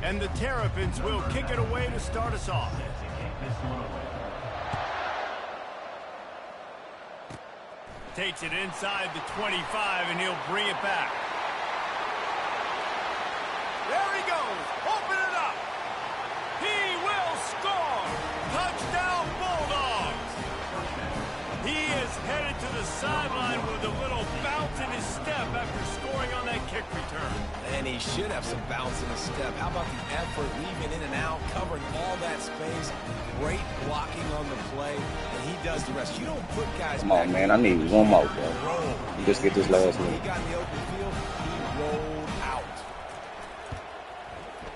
And the Terrapins will kick it away to start us off. Takes it inside the 25, and he'll bring it back. There he goes. Open it up. He will score. Touchdown, Bulldogs. He is headed to the sideline with a little bounce in his step after scoring on that kick return. And he should have some bounce in his step. How about the effort, weaving in and out, covering all that space. Great blocking on the play, and he does the rest. You don't put guys Come on, man. I need one more, bro. Just get this last one. He got in the open field. He rolled out.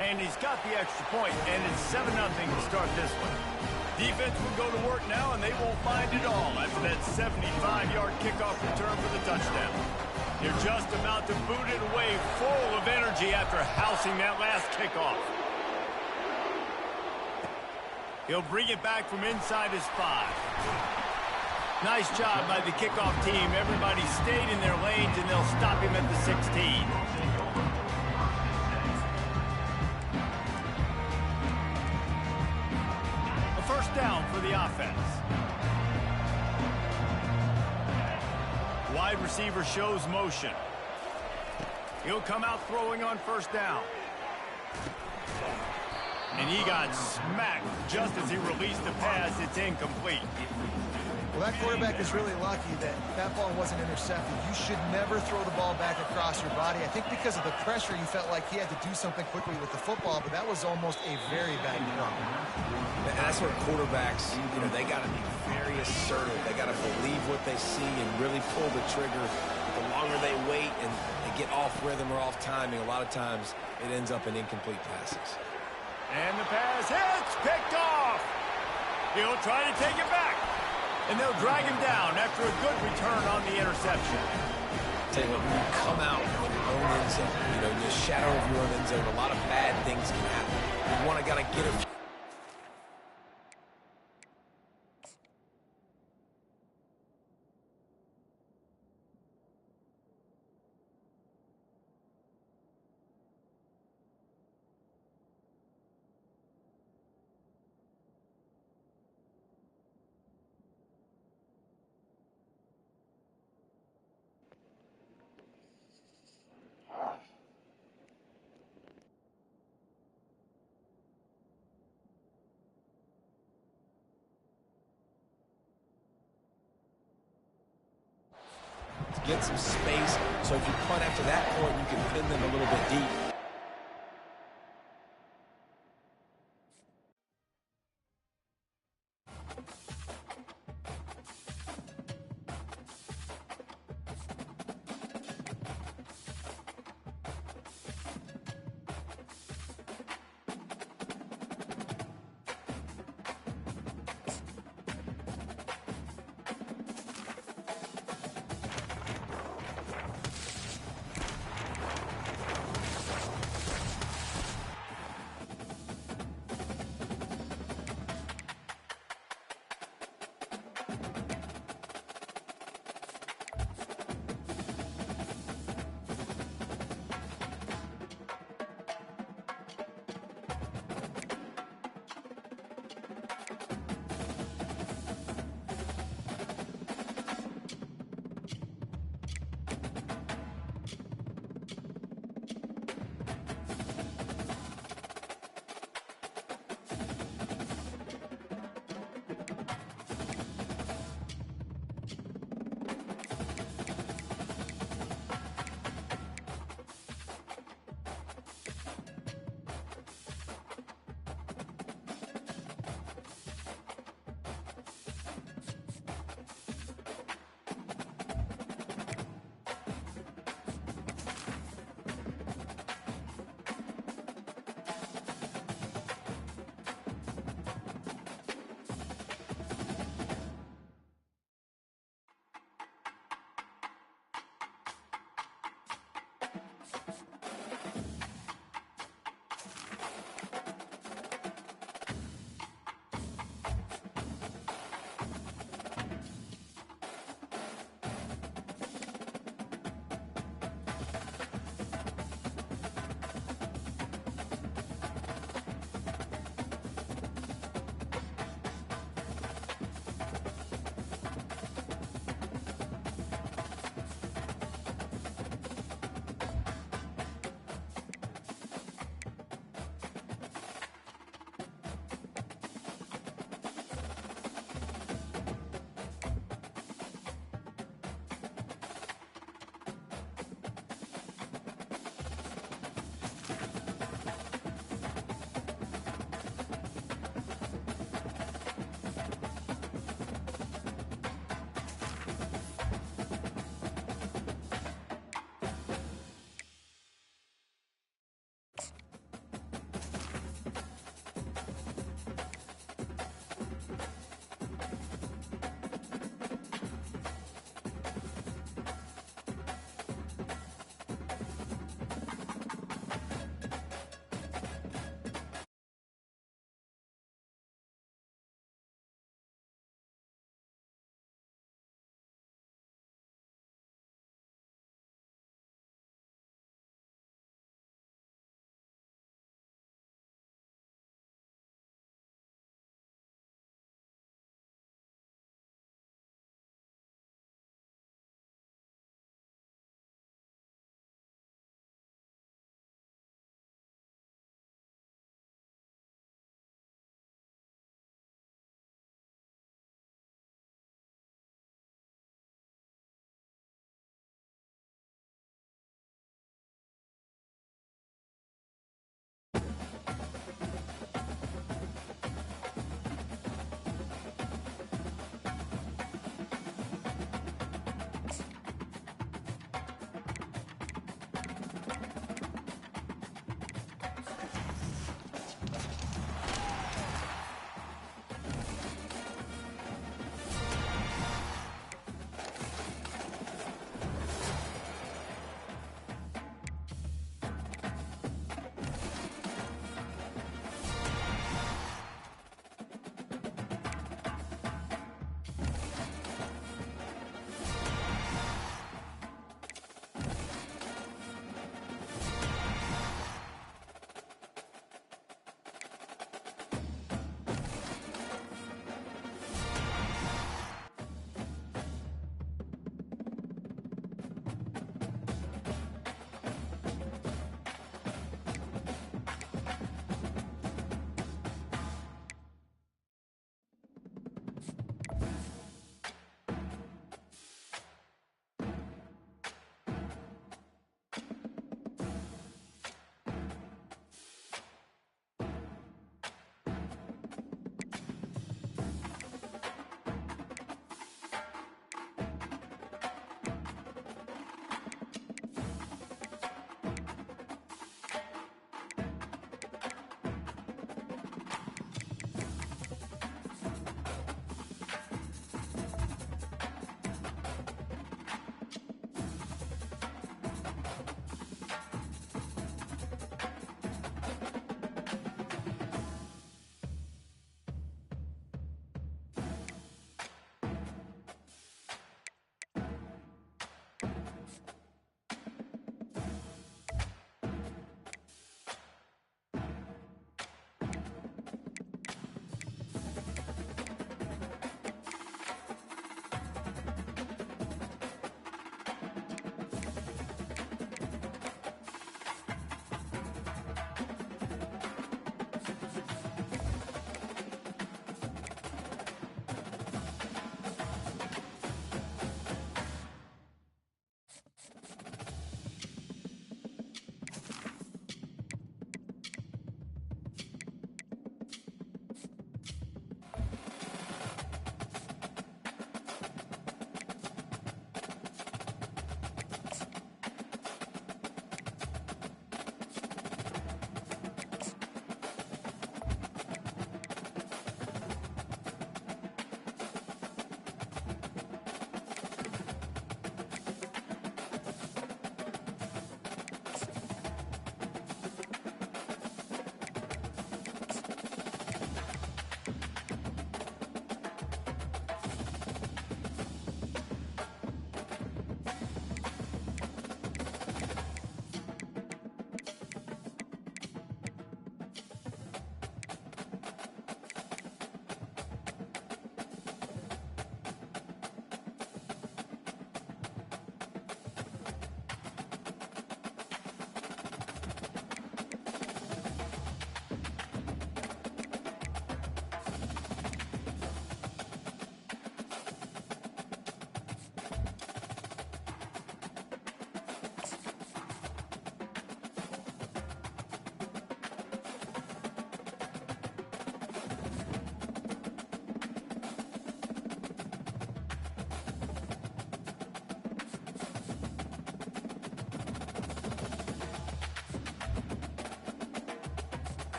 And he's got the extra point, and it's 7-0 to start this one. Defense will go to work now, and they won't mind at all after that 75-yard kickoff return for the touchdown. They're just about to boot it away full of energy after housing that last kickoff. He'll bring it back from inside his 5. Nice job by the kickoff team. Everybody stayed in their lanes, and they'll stop him at the 16. A first down for the offense. Wide receiver shows motion. He'll come out throwing on first down. And he got smacked just as he released the pass. It's incomplete. Well, that quarterback is really lucky that that ball wasn't intercepted. You should never throw the ball back across your body. I think because of the pressure, you felt like he had to do something quickly with the football, but that was almost a very bad throw. And that's where quarterbacks, you know, they got to be very assertive. They got to believe what they see and really pull the trigger. The longer they wait and they get off rhythm or off timing, a lot of times it ends up in incomplete passes. And the pass hits, picked off. He'll try to take it back. And they'll drag him down after a good return on the interception. Tell you what, when you come out of your own end zone, you know, in the shadow of your own end zone, a lot of bad things can happen. You want to gotta get it. Get some space, so if you punt after that point, you can pin them a little bit deep.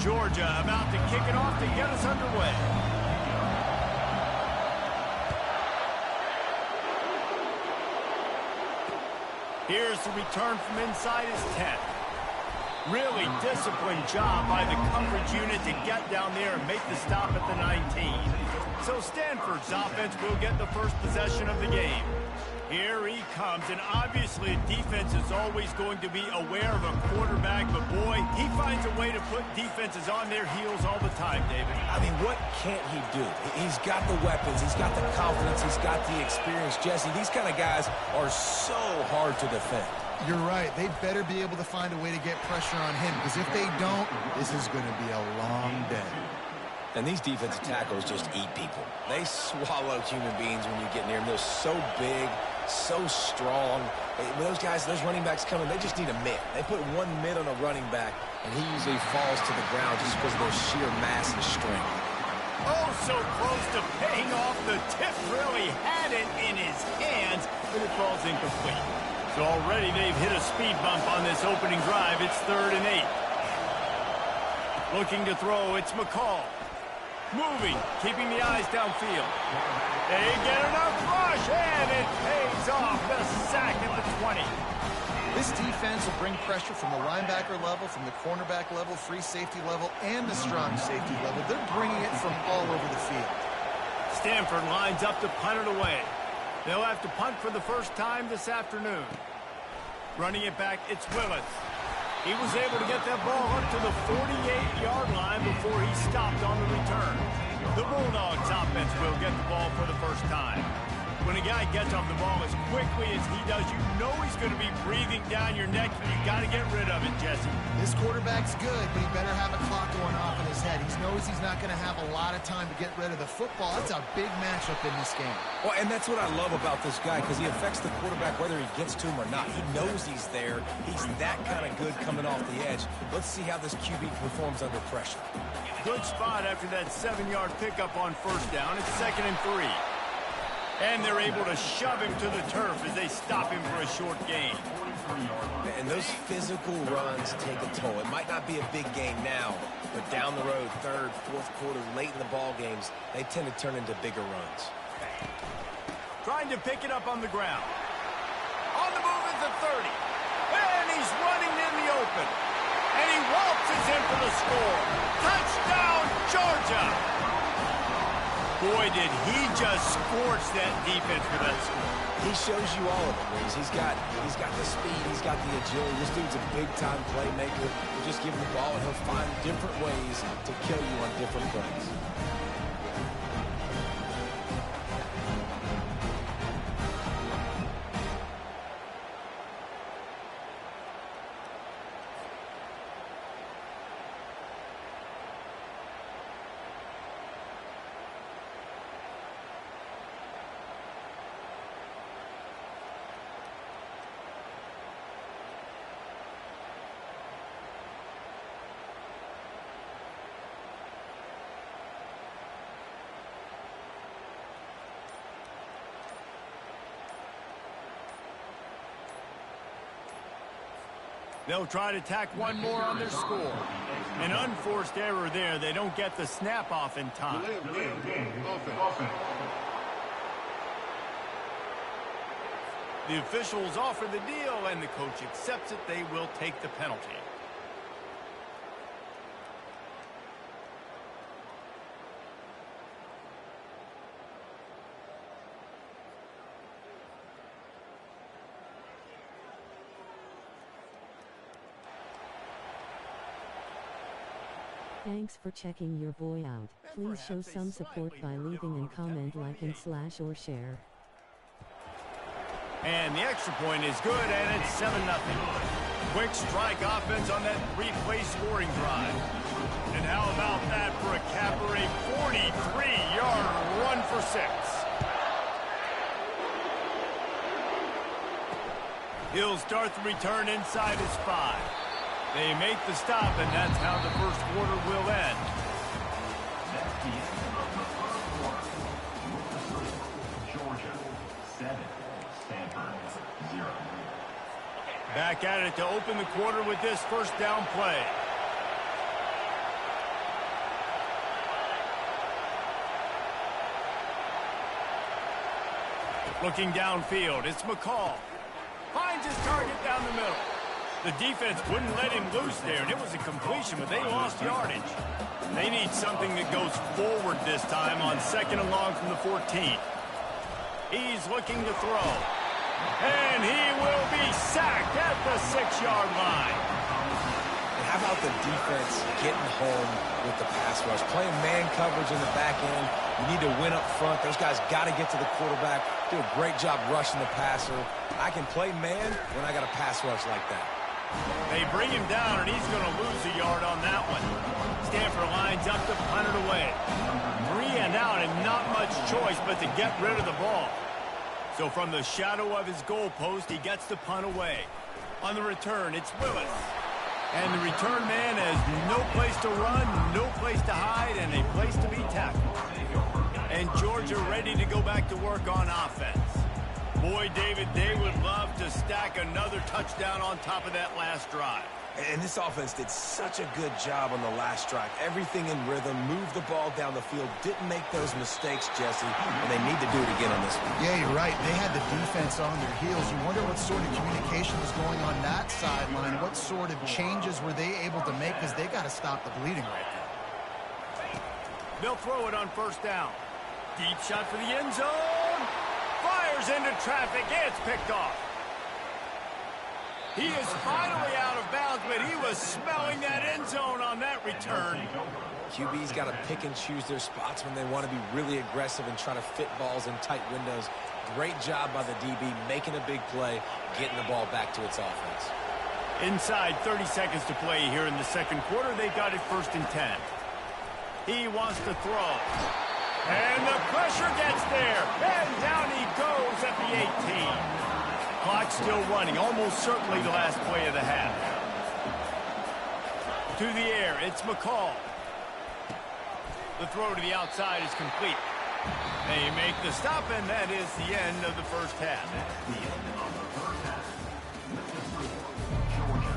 Georgia about to kick it off to get us underway. Here's the return from inside his 10. Really disciplined job by the coverage unit to get down there and make the stop at the 19. So Stanford's offense will get the first possession of the game. Here he comes, and obviously defense is always going to be aware of a quarterback, but boy, he finds a way to put defenses on their heels all the time, David. I mean, what can't he do? He's got the weapons, he's got the confidence, he's got the experience. Jesse, these kind of guys are so hard to defend. You're right. They better be able to find a way to get pressure on him, because if they don't, this is going to be a long day. And these defensive tackles just eat people. They swallow human beings when you get near them. They're so big, so strong. When those guys, those running backs come in, they just need a mid. They put one mid on a running back, and he usually falls to the ground just because of their sheer mass and strength. Oh, so close to paying off. The tip really had it in his hands, but it falls incomplete. So already they've hit a speed bump on this opening drive. It's 3rd and 8. Looking to throw, it's McCall. Moving, keeping the eyes downfield. They get enough rush, and it pays off. The sack at the 20. This defense will bring pressure from the linebacker level, from the cornerback level, free safety level, and the strong safety level. They're bringing it from all over the field. Stanford lines up to punt it away. They'll have to punt for the first time this afternoon. Running it back, it's Willis. He was able to get that ball up to the 48-yard line before he stopped on the return. The Bulldogs offense will get the ball for the first time. When a guy gets off the ball as quickly as he does, you know he's going to be breathing down your neck, and you've got to get rid of it, Jesse. This quarterback's good, but he better have a clock going off in his head. He knows he's not going to have a lot of time to get rid of the football. It's a big matchup in this game. Well, and that's what I love about this guy, because he affects the quarterback whether he gets to him or not. He knows he's there. He's that kind of good coming off the edge. Let's see how this QB performs under pressure. Good spot after that 7-yard pickup on first down. It's 2nd and 3. And they're able to shove him to the turf as they stop him for a short gain. And those physical runs take a toll. It might not be a big game now, but down the road, 3rd, 4th quarter, late in the ball games, they tend to turn into bigger runs. Trying to pick it up on the ground. On the move at the 30. And he's running in the open. And he waltzes in for the score. Touchdown, Georgia! Boy, did he just scorch that defense for that score. He shows you all of it, Reeves. He's got the speed, he's got the agility. This dude's a big-time playmaker. You just give him the ball, and he'll find different ways to kill you on different plays. They'll try to tack one more on their score. An unforced error there. They don't get the snap off in time. The officials offer the deal, and the coach accepts it. They will take the penalty. Thanks for checking your boy out. Please show some support by leaving a comment, liking, / or share. And the extra point is good, and it's 7-0. Quick strike offense on that 3-play scoring drive. And how about that for a capper, a 43-yard run for 6. He'll start the return inside his 5. They make the stop, and that's how the first quarter will end. That's the end of the first quarter. Georgia 7, Stanford 0. Back at it to open the quarter with this first down play. Looking downfield, it's McCall. Finds his target down the middle. The defense wouldn't let him loose there, and it was a completion, but they lost yardage. They need something that goes forward this time on 2nd and long from the 14. He's looking to throw. And he will be sacked at the 6-yard line. And how about the defense getting home with the pass rush? Playing man coverage in the back end. You need to win up front. Those guys got to get to the quarterback. Do a great job rushing the passer. I can play man when I got a pass rush like that. They bring him down, and he's going to lose a yard on that one. Stanford lines up to punt it away. 3 and out, and not much choice but to get rid of the ball. So from the shadow of his goalpost, he gets the punt away. On the return, it's Willis. And the return man has no place to run, no place to hide, and a place to be tackled. And Georgia ready to go back to work on offense. Boy, David, they would love to stack another touchdown on top of that last drive. And this offense did such a good job on the last drive. Everything in rhythm, moved the ball down the field, didn't make those mistakes, Jesse, and they need to do it again on this one. Yeah, you're right. They had the defense on their heels. You wonder what sort of communication was going on that sideline. What sort of changes were they able to make, because they got to stop the bleeding right now. They'll throw it on 1st down. Deep shot for the end zone. Fires into traffic. It's picked off. He is finally out of bounds, but he was smelling that end zone on that return. QB's got to pick and choose their spots when they want to be really aggressive and try to fit balls in tight windows. Great job by the DB, making a big play, getting the ball back to its offense. Inside 30 seconds to play here in the 2nd quarter. They've got it 1st and 10. He wants to throw. And the pressure gets there. And down he goes at the 18. Clock still running, almost certainly the last play of the half. To the air, it's McCall. The throw to the outside is complete. They make the stop, and that is the end of the 1st half. The end of the first half. Georgia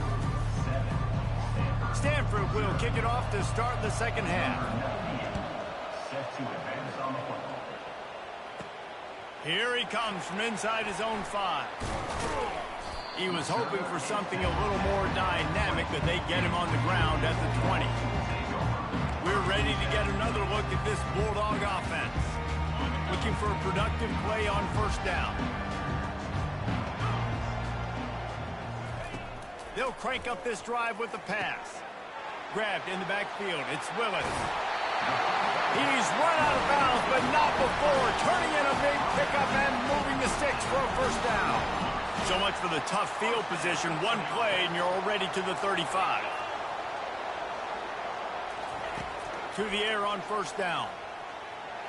7, Stanford will kick it off to start the 2nd half. set to advance on the football. Here he comes from inside his own 5. He was hoping for something a little more dynamic, but they get him on the ground at the 20. We're ready to get another look at this Bulldog offense. Looking for a productive play on 1st down. They'll crank up this drive with the pass. Grabbed in the backfield. It's Willis. He's run out of bounds, but not before. Turning in a big pickup and moving the sticks for a 1st down. So much for the tough field position. One play, and you're already to the 35. To the air on 1st down.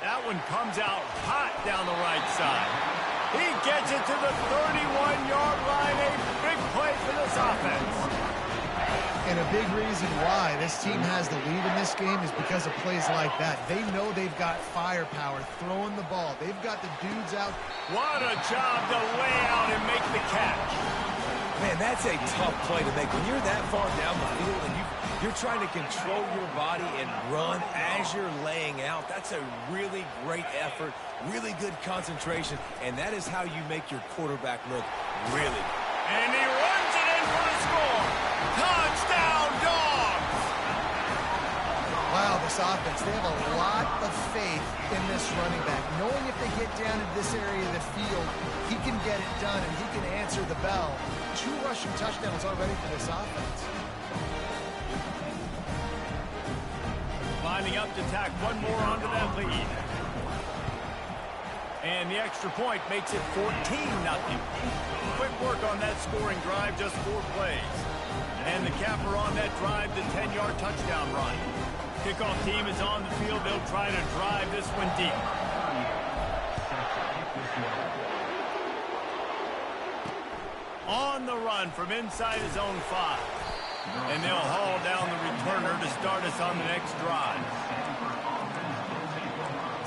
That one comes out hot down the right side. He gets it to the 31-yard line. A big play for this offense. And a big reason why this team has the lead in this game is because of plays like that. They know they've got firepower throwing the ball. They've got the dudes out. What a job to lay out and make the catch. Man, that's a tough play to make. When you're that far down the field and you're trying to control your body and run as you're laying out, that's a really great effort, really good concentration, and that is how you make your quarterback look really good. And he runs it in for the score. Touchdown, Dogs! Wow, this offense, they have a lot of faith in this running back, knowing if they get down into this area of the field, he can get it done and he can answer the bell. 2 rushing touchdowns already for this offense. Lining up to tack one more onto that lead. And the extra point makes it 14-0. Quick work on that scoring drive, just 4 plays. And the capper on that drive, the 10-yard touchdown run. Kickoff team is on the field. They'll try to drive this one deep. On the run from inside his own 5. And they'll haul down the returner to start us on the next drive.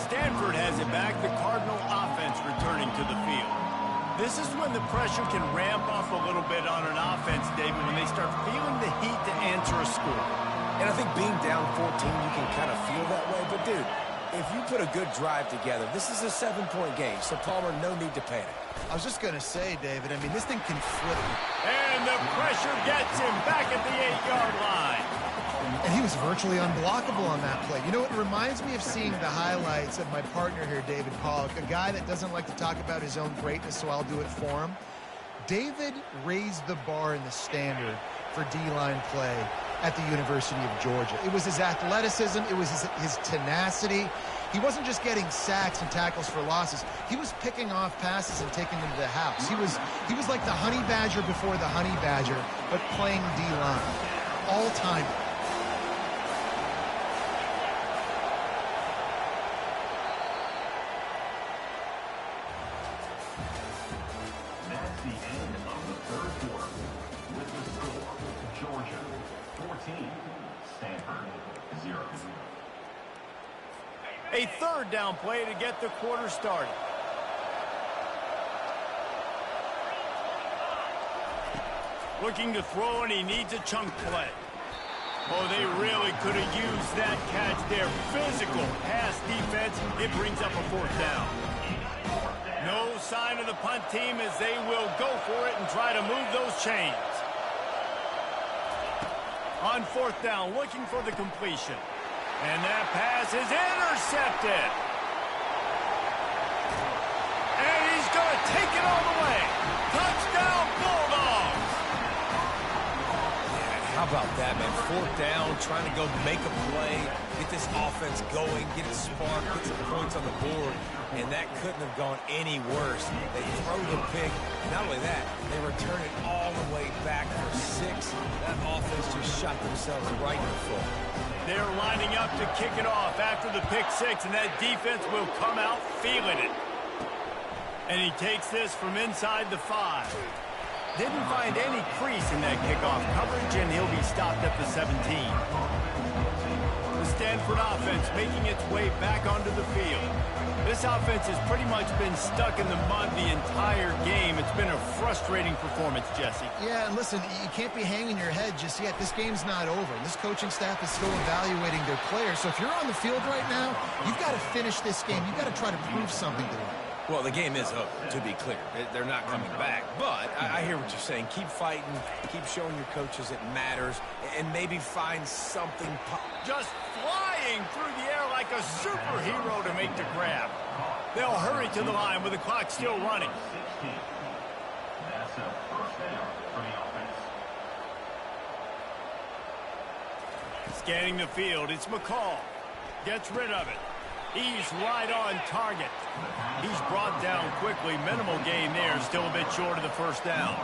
Stanford has it back, the Cardinal offense returning to the field. This is when the pressure can ramp up a little bit on an offense, David, when they start feeling the heat to answer a score. And I think being down 14, you can kind of feel that way. But, dude, If you put a good drive together, this is a 7-point game, so Palmer, no need to panic. I was just going to say, David, I mean, this thing can flip. And the pressure gets him back at the 8-yard line. And he was virtually unblockable on that play. You know, it reminds me of seeing the highlights of my partner here, David Pollock, a guy that doesn't like to talk about his own greatness, so I'll do it for him. David raised the bar in the standard for D-line play at the University of Georgia. It was his athleticism. It was his tenacity. He wasn't just getting sacks and tackles for losses. He was picking off passes and taking them to the house. He was like the honey badger before the honey badger, but playing D-line. All-time. That's the end of the third quarter. With the score, Georgia 14, Stanford 0. A third down play to get the quarter started. Looking to throw, and he needs a chunk play. Oh, they really could have used that catch there. Physical pass defense. It brings up a fourth down. No sign of the punt team as they will go for it and try to move those chains. On fourth down, looking for the completion. And that pass is intercepted. And he's going to take it all the way. Touchdown, Bulldogs. Yeah, how about that, man? Fourth down, trying to go make a play, get this offense going, get it sparked, get some points on the board. And that couldn't have gone any worse. They throw the pick. Not only that, they return it all the way back for 6. That offense just shot themselves right in the foot. They're lining up to kick it off after the pick 6, and that defense will come out feeling it. And he takes this from inside the 5. Didn't find any crease in that kickoff coverage, and he'll be stopped at the 17. The Stanford offense making its way back onto the field. This offense has pretty much been stuck in the mud the entire game. It's been a frustrating performance, Jesse. Yeah, and listen, you can't be hanging your head just yet. This game's not over. This coaching staff is still evaluating their players. So if you're on the field right now, you've got to finish this game. You've got to try to prove something to them. Well, the game is over, to be clear. They're not coming back. But I hear what you're saying. Keep fighting. Keep showing your coaches it matters. And maybe find something. Just flying through the air like a superhero to make the grab. They'll hurry to the line with the clock still running. 16. That's a first down for the offense. Scanning the field, it's McCall. Gets rid of it. He's right on target. He's brought down quickly. Minimal gain there. Still a bit short of the first down.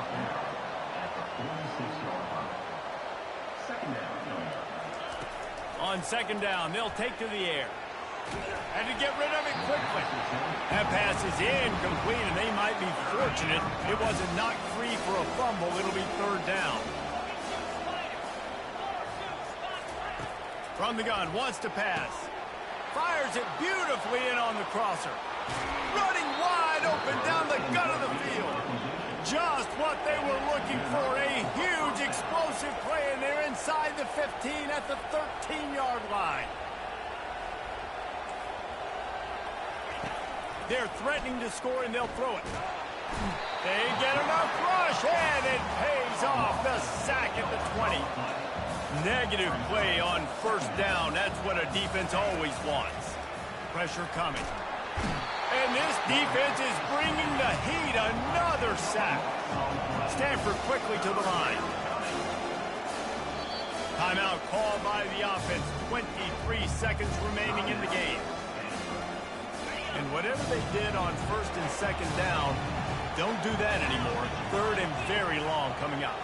On second down, they'll take to the air. And to get rid of it quickly. That pass is incomplete, and they might be fortunate it wasn't knocked free for a fumble. It'll be third down. From the gun, wants to pass. Fires it beautifully in on the crosser. Running wide open down the gut of the field. Just what they were looking for. A huge explosive play, and they're inside the 15 at the 13-yard line. They're threatening to score, and they'll throw it. They get enough rush, and it pays off. The sack at the 20. Negative play on first down. That's what a defense always wants. Pressure coming. And this defense is bringing the heat. Another sack. Stanford quickly to the line. Timeout called by the offense. 23 seconds remaining in the game. And whatever they did on first and second down, don't do that anymore. Third and very long coming up.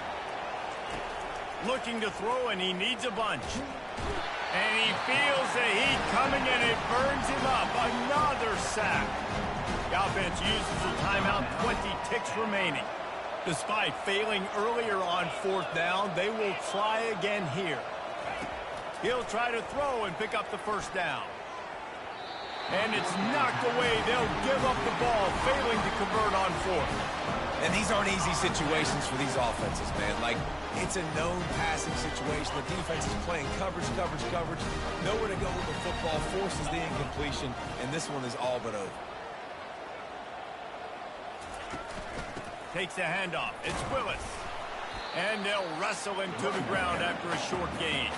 Looking to throw, and he needs a bunch. And he feels the heat coming, and it burns him up. Another sack. The offense uses the timeout, 20 ticks remaining. Despite failing earlier on fourth down, they will try again here. He'll try to throw and pick up the first down. And it's knocked away. They'll give up the ball, failing to convert on fourth. And these aren't easy situations for these offenses, man. Like, it's a known passing situation. The defense is playing coverage. Nowhere to go with the football, forces the incompletion, and this one is all but over. Takes the handoff. It's Willis. And they'll wrestle him to the ground after a short gain.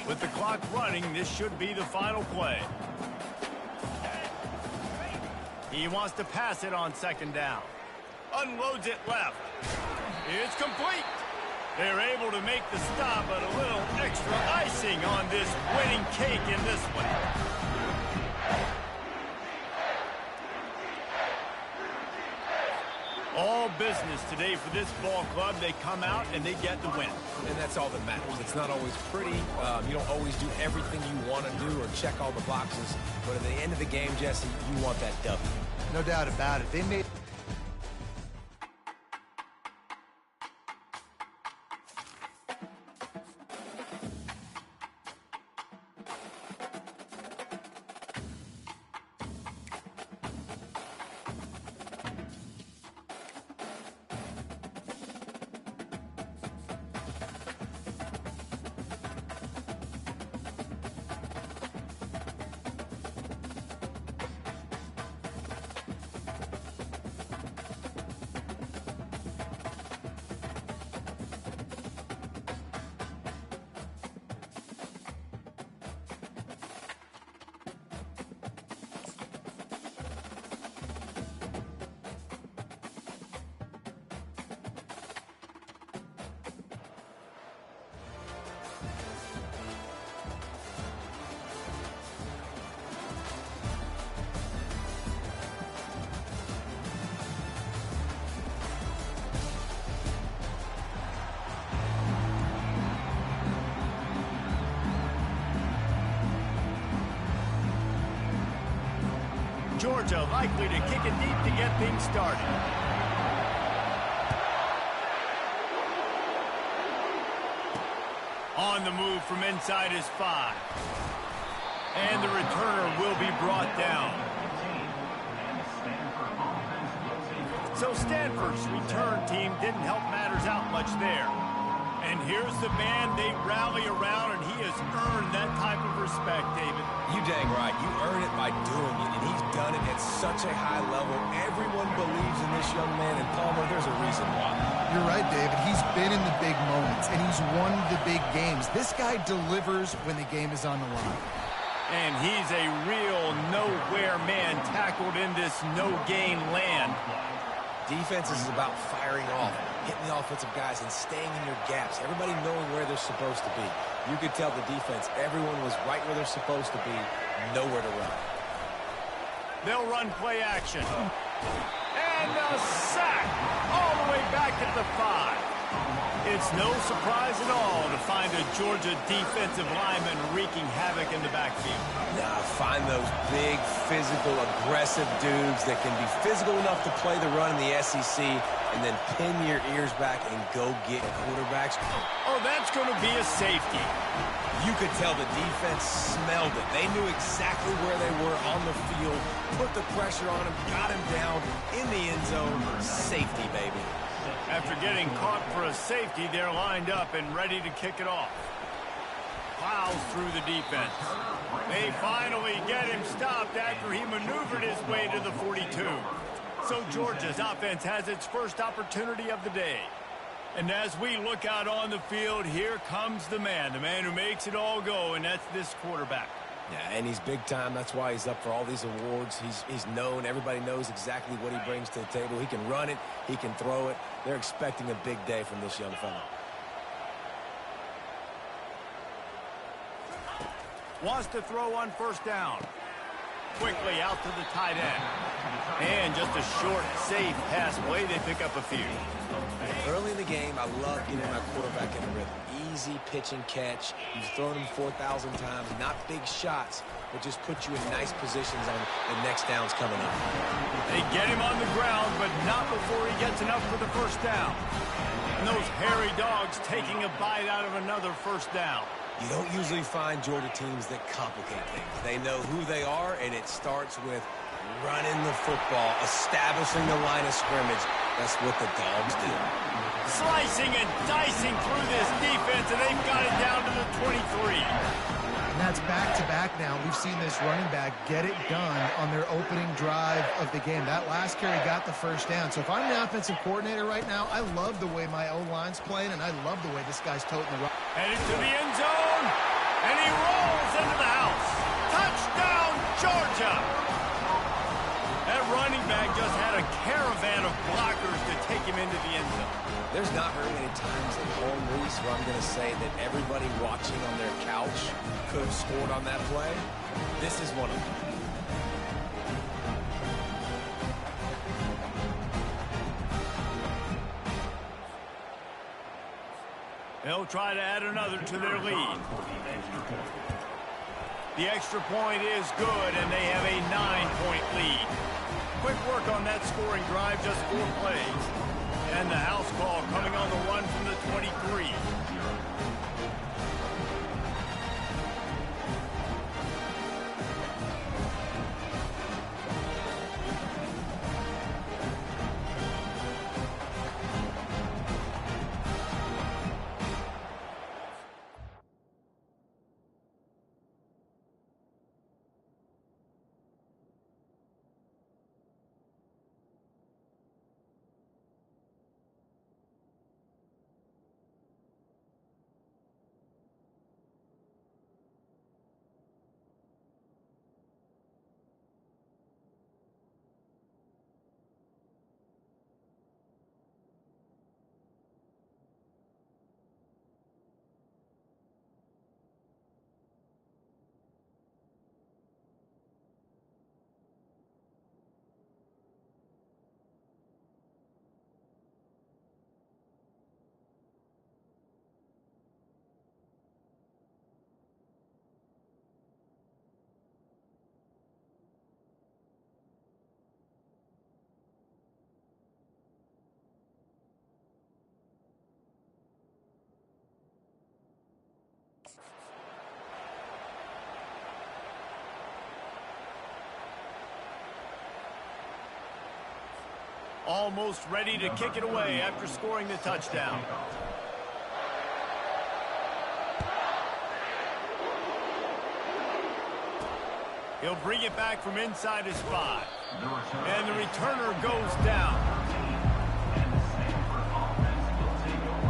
With the clock running, this should be the final play. He wants to pass it on second down. Unloads it left. It's complete. They're able to make the stop, but a little extra icing on this winning cake in this one. All business today for this ball club. They come out and they get the win. And that's all that matters. It's not always pretty. You don't always do everything you want to do or check all the boxes. But at the end of the game, Jesse, you want that W. No doubt about it. They made... Georgia likely to kick it deep to get things started. On the move from inside his 5. And the returner will be brought down. So Stanford's return team didn't help matters out much there. And here's the man they rally around, and he has earned that type of respect, David. You dang right. You earn it by doing it, and he's done it at such a high level. Everyone believes in this young man, and Palmer, there's a reason why. You're right, David. He's been in the big moments, and he's won the big games. This guy delivers when the game is on the line. And he's a real nowhere man tackled in this no-gain land. Defense is about firing off, hitting the offensive guys, and staying in your gaps. Everybody knowing where they're supposed to be. You could tell the defense, everyone was right where they're supposed to be, nowhere to run. They'll run play action. And a sack all the way back at the 5. It's no surprise at all to find a Georgia defensive lineman wreaking havoc in the backfield. Nah, find those big, physical, aggressive dudes that can be physical enough to play the run in the SEC and then pin your ears back and go get quarterbacks. Oh, that's going to be a safety. You could tell the defense smelled it. They knew exactly where they were on the field, put the pressure on him, got him down in the end zone. Safety, baby. After getting caught for a safety, they're lined up and ready to kick it off. Plows through the defense. They finally get him stopped after he maneuvered his way to the 42. So Georgia's offense has its first opportunity of the day. And as we look out on the field, here comes the man who makes it all go, and that's this quarterback. Yeah, and he's big time. That's why he's up for all these awards. He's known. Everybody knows exactly what he brings to the table. He can run it. He can throw it. They're expecting a big day from this young fella. Wants to throw on first down. Quickly out to the tight end. And just a short, safe pass play. They pick up a few. Early in the game, I love getting my quarterback in a rhythm. Easy pitch and catch. You've thrown him 4,000 times. Not big shots, but just put you in nice positions on the next downs coming up. They get him on the ground, but not before he gets enough for the first down. And those hairy dogs taking a bite out of another first down. You don't usually find Georgia teams that complicate things. They know who they are, and it starts with running the football, establishing the line of scrimmage. That's what the Dogs do. Slicing and dicing through this defense, and they've got it down to the 23. And that's back-to-back now. We've seen this running back get it done on their opening drive of the game. That last carry got the first down. So if I'm the offensive coordinator right now, I love the way my O-line's playing, and I love the way this guy's toting the rock. Headed to the end zone, and he rolls into the house. Touchdown, Georgia! That running back just had a caravan of blockers to take him into the end zone. There's not very many times at home, Reese, where I'm going to say that everybody watching on their couch could have scored on that play. This is one of them. They'll try to add another to their lead. The extra point is good, and they have a 9-point lead. Quick work on that scoring drive, just 4 plays. And the house call coming on the run from the 23. Almost ready to kick it away after scoring the touchdown. He'll bring it back from inside his 5. And the returner goes down.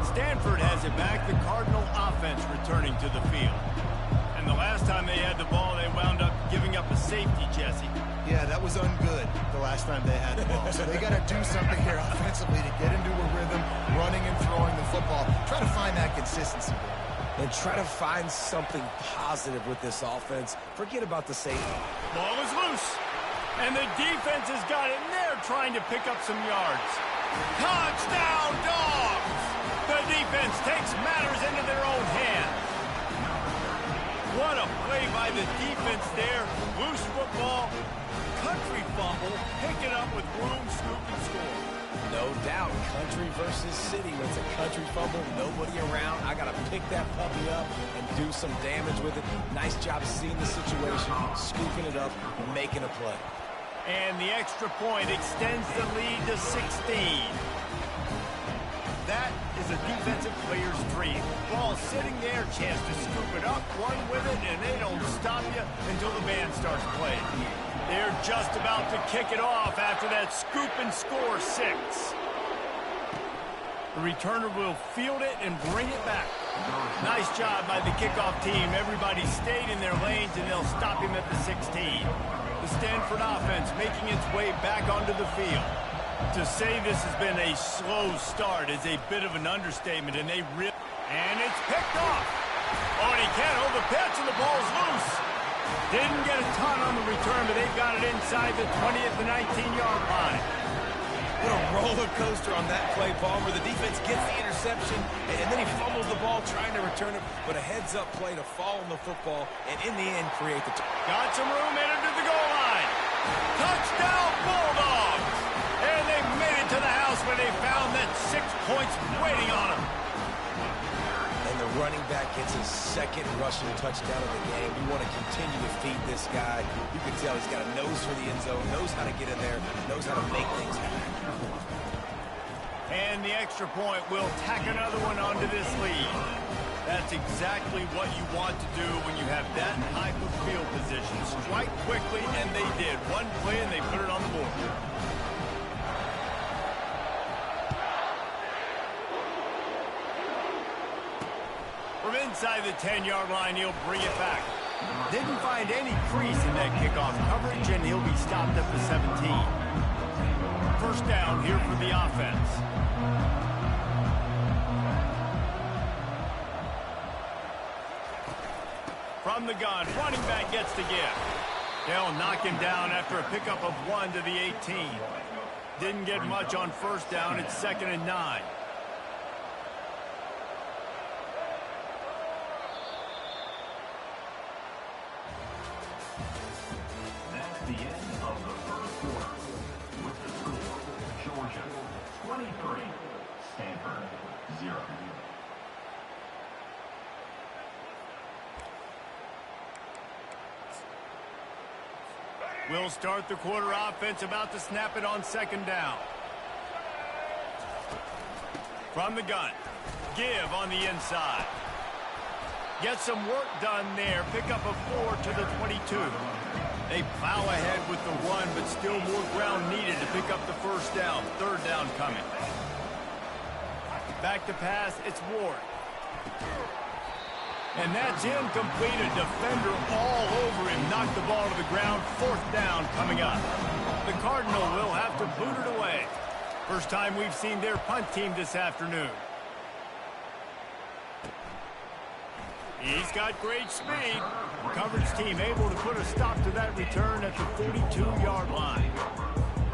Stanford has it back, the Cardinal offense returning to the field. And the last time they had the ball, they wound up giving up a safety, Jesse. Yeah, that was ungood the last time they had the ball. So they got to do something here offensively to get into a rhythm, running and throwing the football. Try to find that consistency. And try to find something positive with this offense. Forget about the safety. Ball is loose. And the defense has got it, and they're trying to pick up some yards. Touchdown, Dogs! The defense takes matters into their own hands. What a play by the defense there. Loose football, country fumble, pick it up with room, scoop, and score. No doubt, country versus city. When it's a country fumble, nobody around. I got to pick that puppy up and do some damage with it. Nice job seeing the situation, scooping it up, and making a play. And the extra point extends the lead to 16. That is a defensive player's dream. Ball sitting there, chance to scoop it up, run with it, and they don't stop you until the band starts playing. They're just about to kick it off after that scoop and score 6. The returner will field it and bring it back. Nice job by the kickoff team. Everybody stayed in their lanes, and they'll stop him at the 16. The Stanford offense making its way back onto the field. To say this has been a slow start is a bit of an understatement, and and it's picked off. Oh, and he can't hold the pitch, and the ball's loose. Didn't get a ton on the return, but they've got it inside the 20th to 19-yard line. What a roller coaster on that play, Palmer. The defense gets the interception, and then he fumbles the ball trying to return it, but a heads-up play to fall on the football, and in the end, create the... Got some room, headed to the goal line. Touchdown, Bulldogs! And they made it to the house where they found that 6 points waiting on them. And the running back gets his second rushing touchdown of the game. You want to continue to feed this guy. You can tell he's got a nose for the end zone, knows how to get in there, knows how to make things happen. And the extra point will tack another one onto this lead. That's exactly what you want to do when you have that type of field position. Strike quickly, and they did. One play, and they put it on the board. From inside the 10-yard line, he'll bring it back. Didn't find any crease in that kickoff coverage, and he'll be stopped at the 17. First down here for the offense. From the gun, running back gets the give. They'll knock him down after a pickup of 1 to the 18. Didn't get much on first down. It's 2nd and 9. That's the end of the first quarter. With the score, Georgia 23, Stanford 0. We'll start the quarter offense, about to snap it on 2nd down. From the gun, give on the inside. Get some work done there. Pick up a 4 to the 22. They plow ahead with the 1, but still more ground needed to pick up the first down. 3rd down coming. Back to pass, it's Ward. And that's incomplete. A defender all over him. Knocked the ball to the ground. 4th down coming up. The Cardinal will have to boot it away. First time we've seen their punt team this afternoon. He's got great speed. The coverage team able to put a stop to that return at the 42-yard line.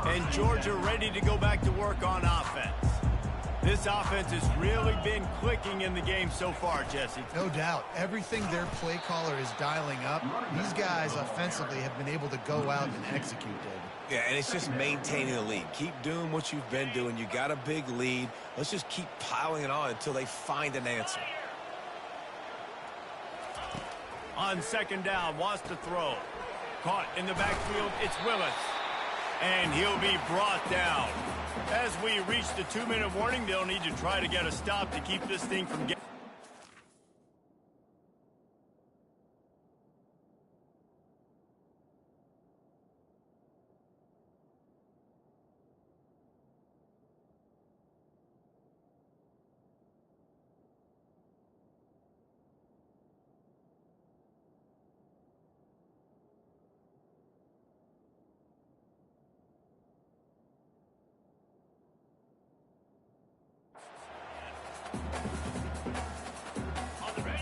And Georgia ready to go back to work on offense. This offense has really been clicking in the game so far, Jesse. No doubt. Everything their play caller is dialing up, these guys offensively have been able to go out and execute, David. Yeah, and it's just maintaining the lead. Keep doing what you've been doing. You got a big lead. Let's just keep piling it on until they find an answer. On 2nd down, wants to throw. Caught in the backfield, it's Willis. And he'll be brought down. As we reach the 2-minute warning, they'll need to try to get a stop to keep this thing from getting...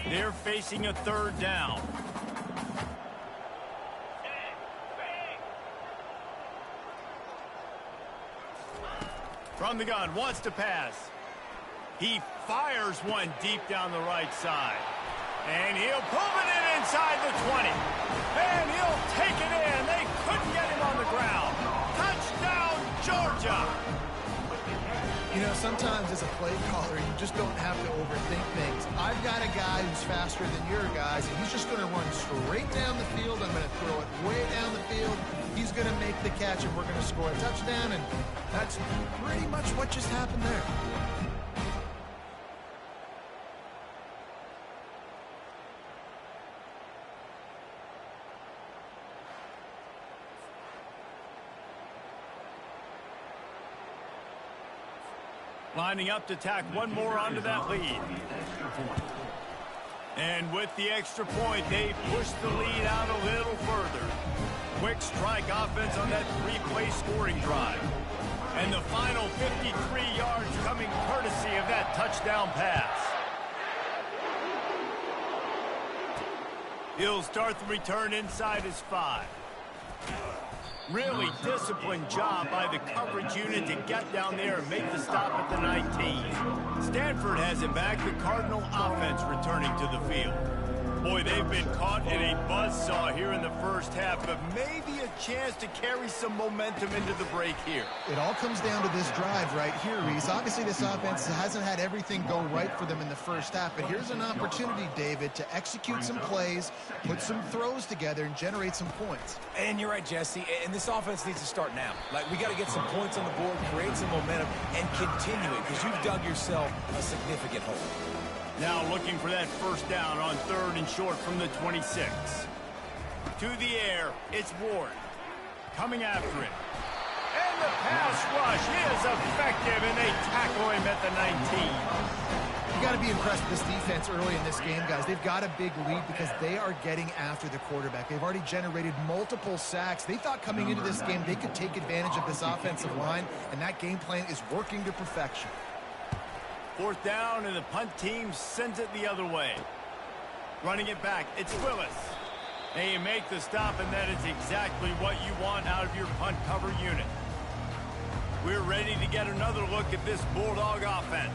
They're facing a 3rd down. From the gun, wants to pass. He fires one deep down the right side. And he'll pull it in inside the 20. And he'll take it in. They couldn't get him on the ground. Touchdown, Georgia! You know, sometimes as a play caller, you just don't have to overthink things. I've got a guy who's faster than your guys, and he's just going to run straight down the field. I'm going to throw it way down the field. He's going to make the catch, and we're going to score a touchdown, and that's pretty much what just happened there. Lining up to tack one more onto that lead. And with the extra point, they push the lead out a little further. Quick strike offense on that 3-play scoring drive. And the final 53 yards coming courtesy of that touchdown pass. He'll start the return inside his 5. Really disciplined job by the coverage unit to get down there and make the stop at the 19. Stanford has it back. The Cardinal offense returning to the field. Boy, they've been caught in a buzzsaw here in the first half, but maybe a chance to carry some momentum into the break here. It all comes down to this drive right here, Reese. Obviously, this offense hasn't had everything go right for them in the first half, but here's an opportunity, David, to execute some plays, put some throws together, and generate some points. And you're right, Jesse, and this offense needs to start now. Like, we got to get some points on the board, create some momentum, and continue it, because you've dug yourself a significant hole. Now looking for that first down on 3rd and short from the 26. To the air, it's Ward. Coming after it. And the pass rush is effective, and they tackle him at the 19. You got to be impressed with this defense early in this game, guys. They've got a big lead because they are getting after the quarterback. They've already generated multiple sacks. They thought coming into this game they could take advantage of this offensive line, and that game plan is working to perfection. 4th down, and the punt team sends it the other way. Running it back, it's Willis. They make the stop, and that is exactly what you want out of your punt cover unit. We're ready to get another look at this Bulldog offense.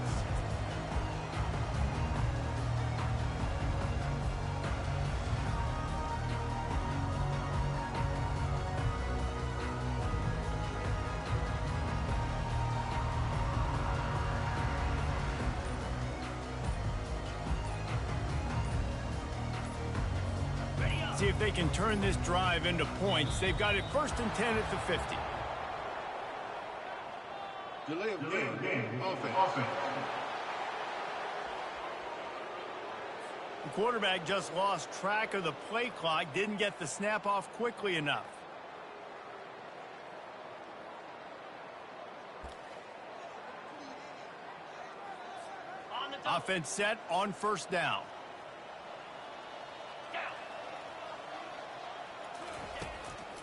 See if they can turn this drive into points. They've got it 1st and 10 at the 50. Delay of game. Offense. The quarterback just lost track of the play clock, didn't get the snap off quickly enough. Offense set on 1st down.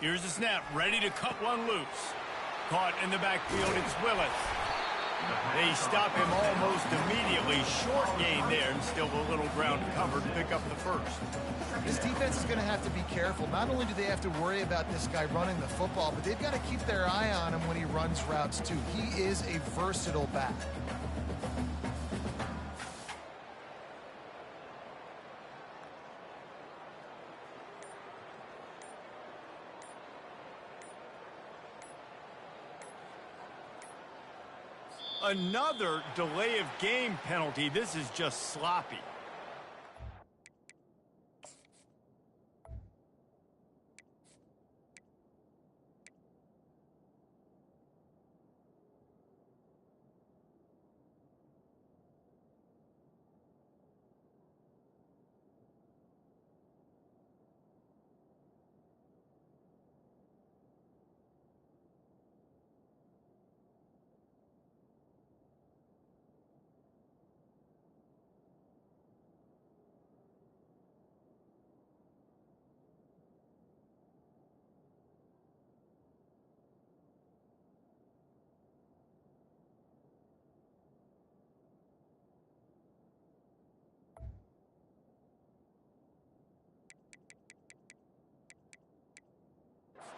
Here's the snap, ready to cut one loose. Caught in the backfield, it's Willis. They stop him almost immediately. Short gain there, and still a little ground covered to pick up the 1st. This defense is going to have to be careful. Not only do they have to worry about this guy running the football, but they've got to keep their eye on him when he runs routes too. He is a versatile back. Another delay of game penalty. This is just sloppy.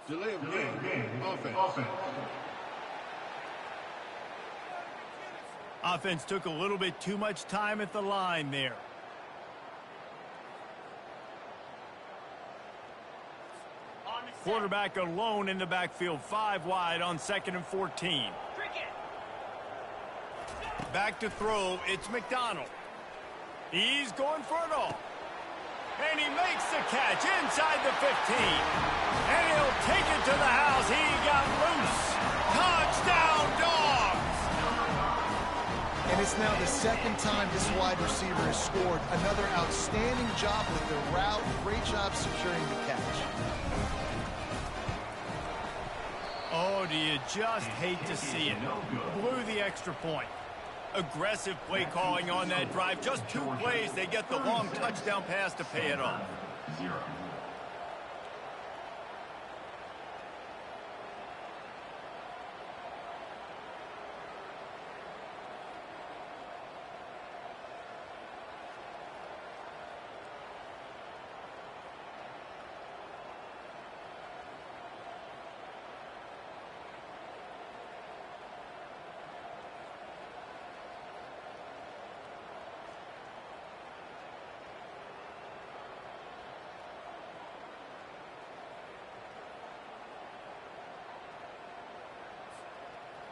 Delay of game. Offense. Offense took a little bit too much time at the line there. Quarterback alone in the backfield, 5 wide on 2nd and 14. Back to throw, it's McDonald. He's going for it all. And he makes the catch inside the 15. And he'll take it to the house. He got loose. Touchdown, Dogs! And it's now the 2nd time this wide receiver has scored. Another outstanding job with the route. Great job securing the catch. Oh, do you just hate to see it? Blew the extra point. Aggressive play calling on that drive. Just 2 plays, they get the long touchdown pass to pay it off. 0.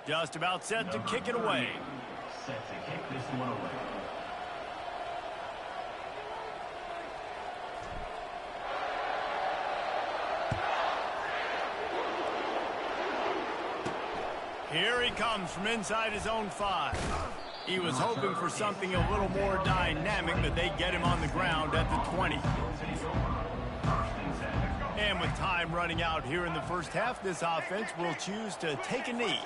Just about set to kick it away. Set to kick this one away. Here he comes from inside his own 5. He was hoping for something a little more dynamic, but they get him on the ground at the 20. And with time running out here in the first half, this offense will choose to take a knee.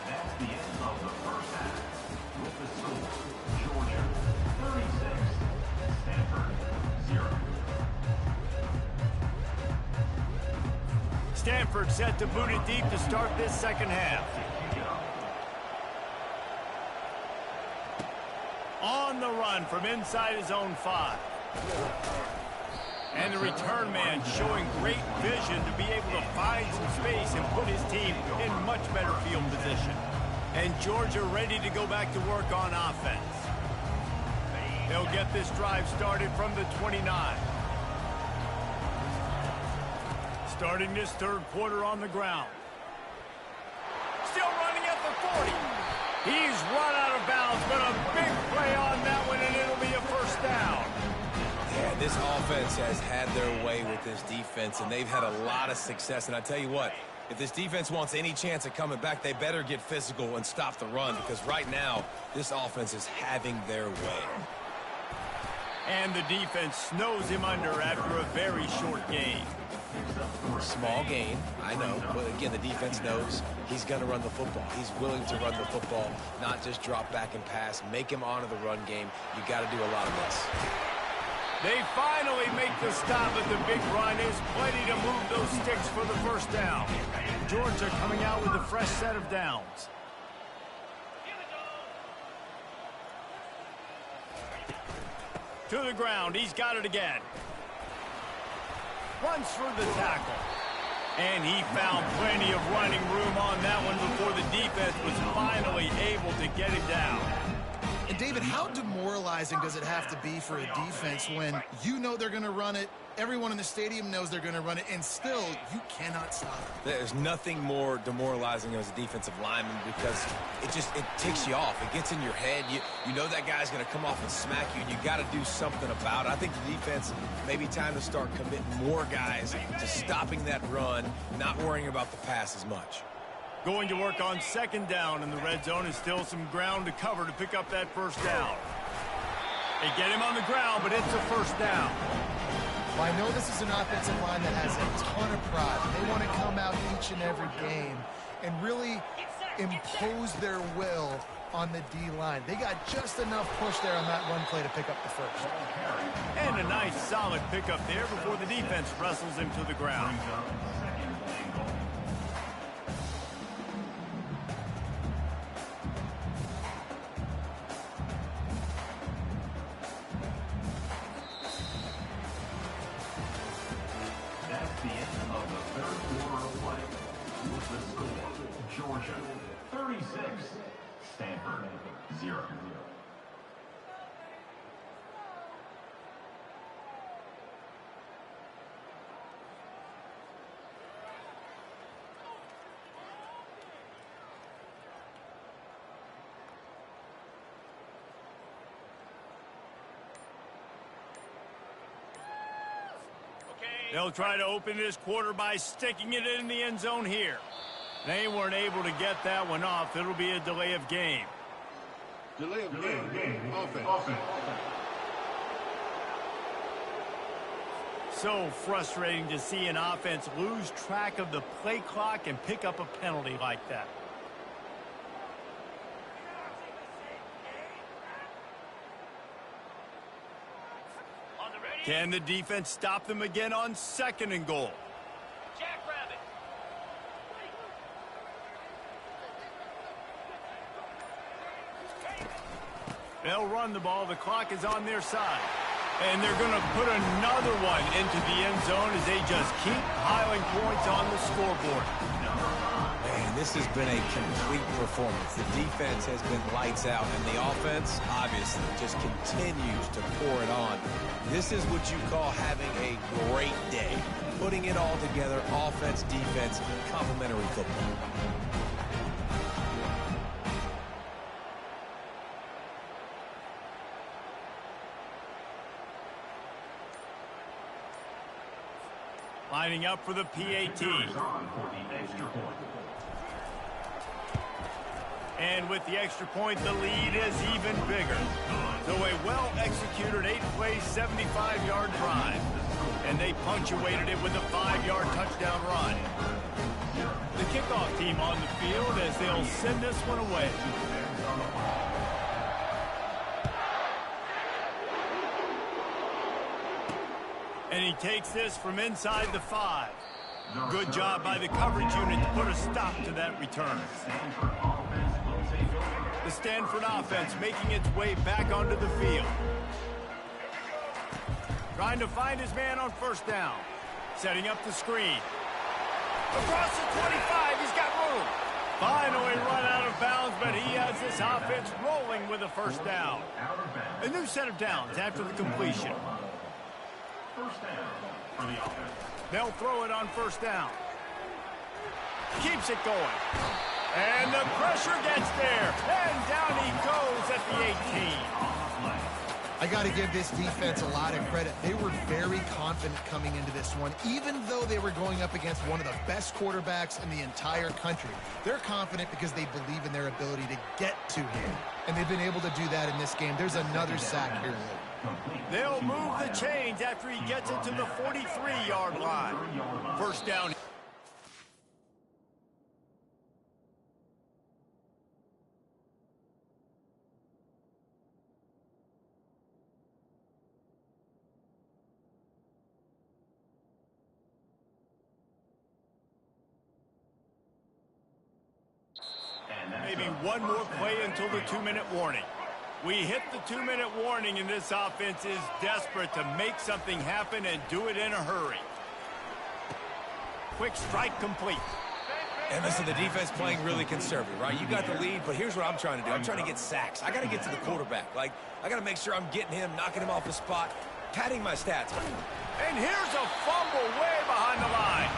That's the end of the first half. With the score, Georgia 36, Stanford 0. Stanford set to boot it deep to start this second half. On the run from inside his own 5. And the return man showing great vision to be able to find some space and put his team in much better field position. And Georgia ready to go back to work on offense. They'll get this drive started from the 29. Starting this third quarter on the ground. Still running at the 40. He's run out of bounds, but a big play on that one, and it'll be a first down. Yeah, this offense has had their way with this defense, and they've had a lot of success. And I tell you what, if this defense wants any chance of coming back, they better get physical and stop the run, because right now, this offense is having their way. And the defense snows him under after a very short game. Small gain, I know, but again, the defense knows he's going to run the football. He's willing to run the football, not just drop back and pass, make him honor the run game. You got to do a lot of this. They finally make the stop, but the big run is plenty to move those sticks for the first down. Georgia coming out with a fresh set of downs. To the ground, he's got it again. Runs for the tackle. And he found plenty of running room on that one before the defense was finally able to get him down. And David, how demoralizing does it have to be for a defense when you know they're going to run it, everyone in the stadium knows they're going to run it, and still you cannot stop it? There's nothing more demoralizing as a defensive lineman, because it takes you off. It gets in your head. You know that guy's going to come off and smack you, and you got to do something about it. I think the defense, maybe time to start committing more guys to stopping that run, not worrying about the pass as much. Going to work on second down in the red zone, is still some ground to cover to pick up that first down. They get him on the ground, but it's a first down. Well, I know this is an offensive line that has a ton of pride. They want to come out each and every game and really impose their will on the D-line. They got just enough push there on that run play to pick up the first. And a nice solid pickup there before the defense wrestles him to the ground. That's the end of the third quarter of play. With the score, Georgia 36, Stanford 0. They'll try to open this quarter by sticking it in the end zone here. They weren't able to get that one off. It'll be a delay of game. Delay of game. Offense. So frustrating to see an offense lose track of the play clock and pick up a penalty like that. Can the defense stop them again on second and goal? Jackrabbit. They'll run the ball. The clock is on their side. And they're going to put another one into the end zone as they just keep piling points on the scoreboard. Man, And this has been a complete performance. The defense has been lights out, and the offense, obviously, just continues to pour it on. This is what you call having a great day. Putting it all together, offense, defense, complementary football. Lining up for the PAT. And with the extra point, the lead is even bigger. So a well-executed 8-play, 75-yard drive. And they punctuated it with a 5-yard touchdown run. The kickoff team on the field as they'll send this one away. And he takes this from inside the 5. Good job by the coverage unit to put a stop to that return. The Stanford offense making its way back onto the field. Trying to find his man on first down. Setting up the screen. Across the 25, he's got room. Finally run out of bounds, but he has this offense rolling with a first down. A new set of downs after the completion. First down for the offense. They'll throw it on first down. Keeps it going. And the pressure gets there. And down he goes at the 18. I got to give this defense a lot of credit. They were very confident coming into this one, even though they were going up against one of the best quarterbacks in the entire country. They're confident because they believe in their ability to get to him, and they've been able to do that in this game. There's another sack here. They'll move the chains after he gets it to the 43-yard line. First down. Maybe one more play until the 2-minute warning. We hit the 2-minute warning, and this offense is desperate to make something happen and do it in a hurry. Quick strike complete. And listen, the defense playing really conservative, right? You got the lead, but here's what I'm trying to do. I'm trying to get sacks. I got to get to the quarterback. Like, I got to make sure I'm getting him, knocking him off the spot, padding my stats. And here's a fumble way behind the line.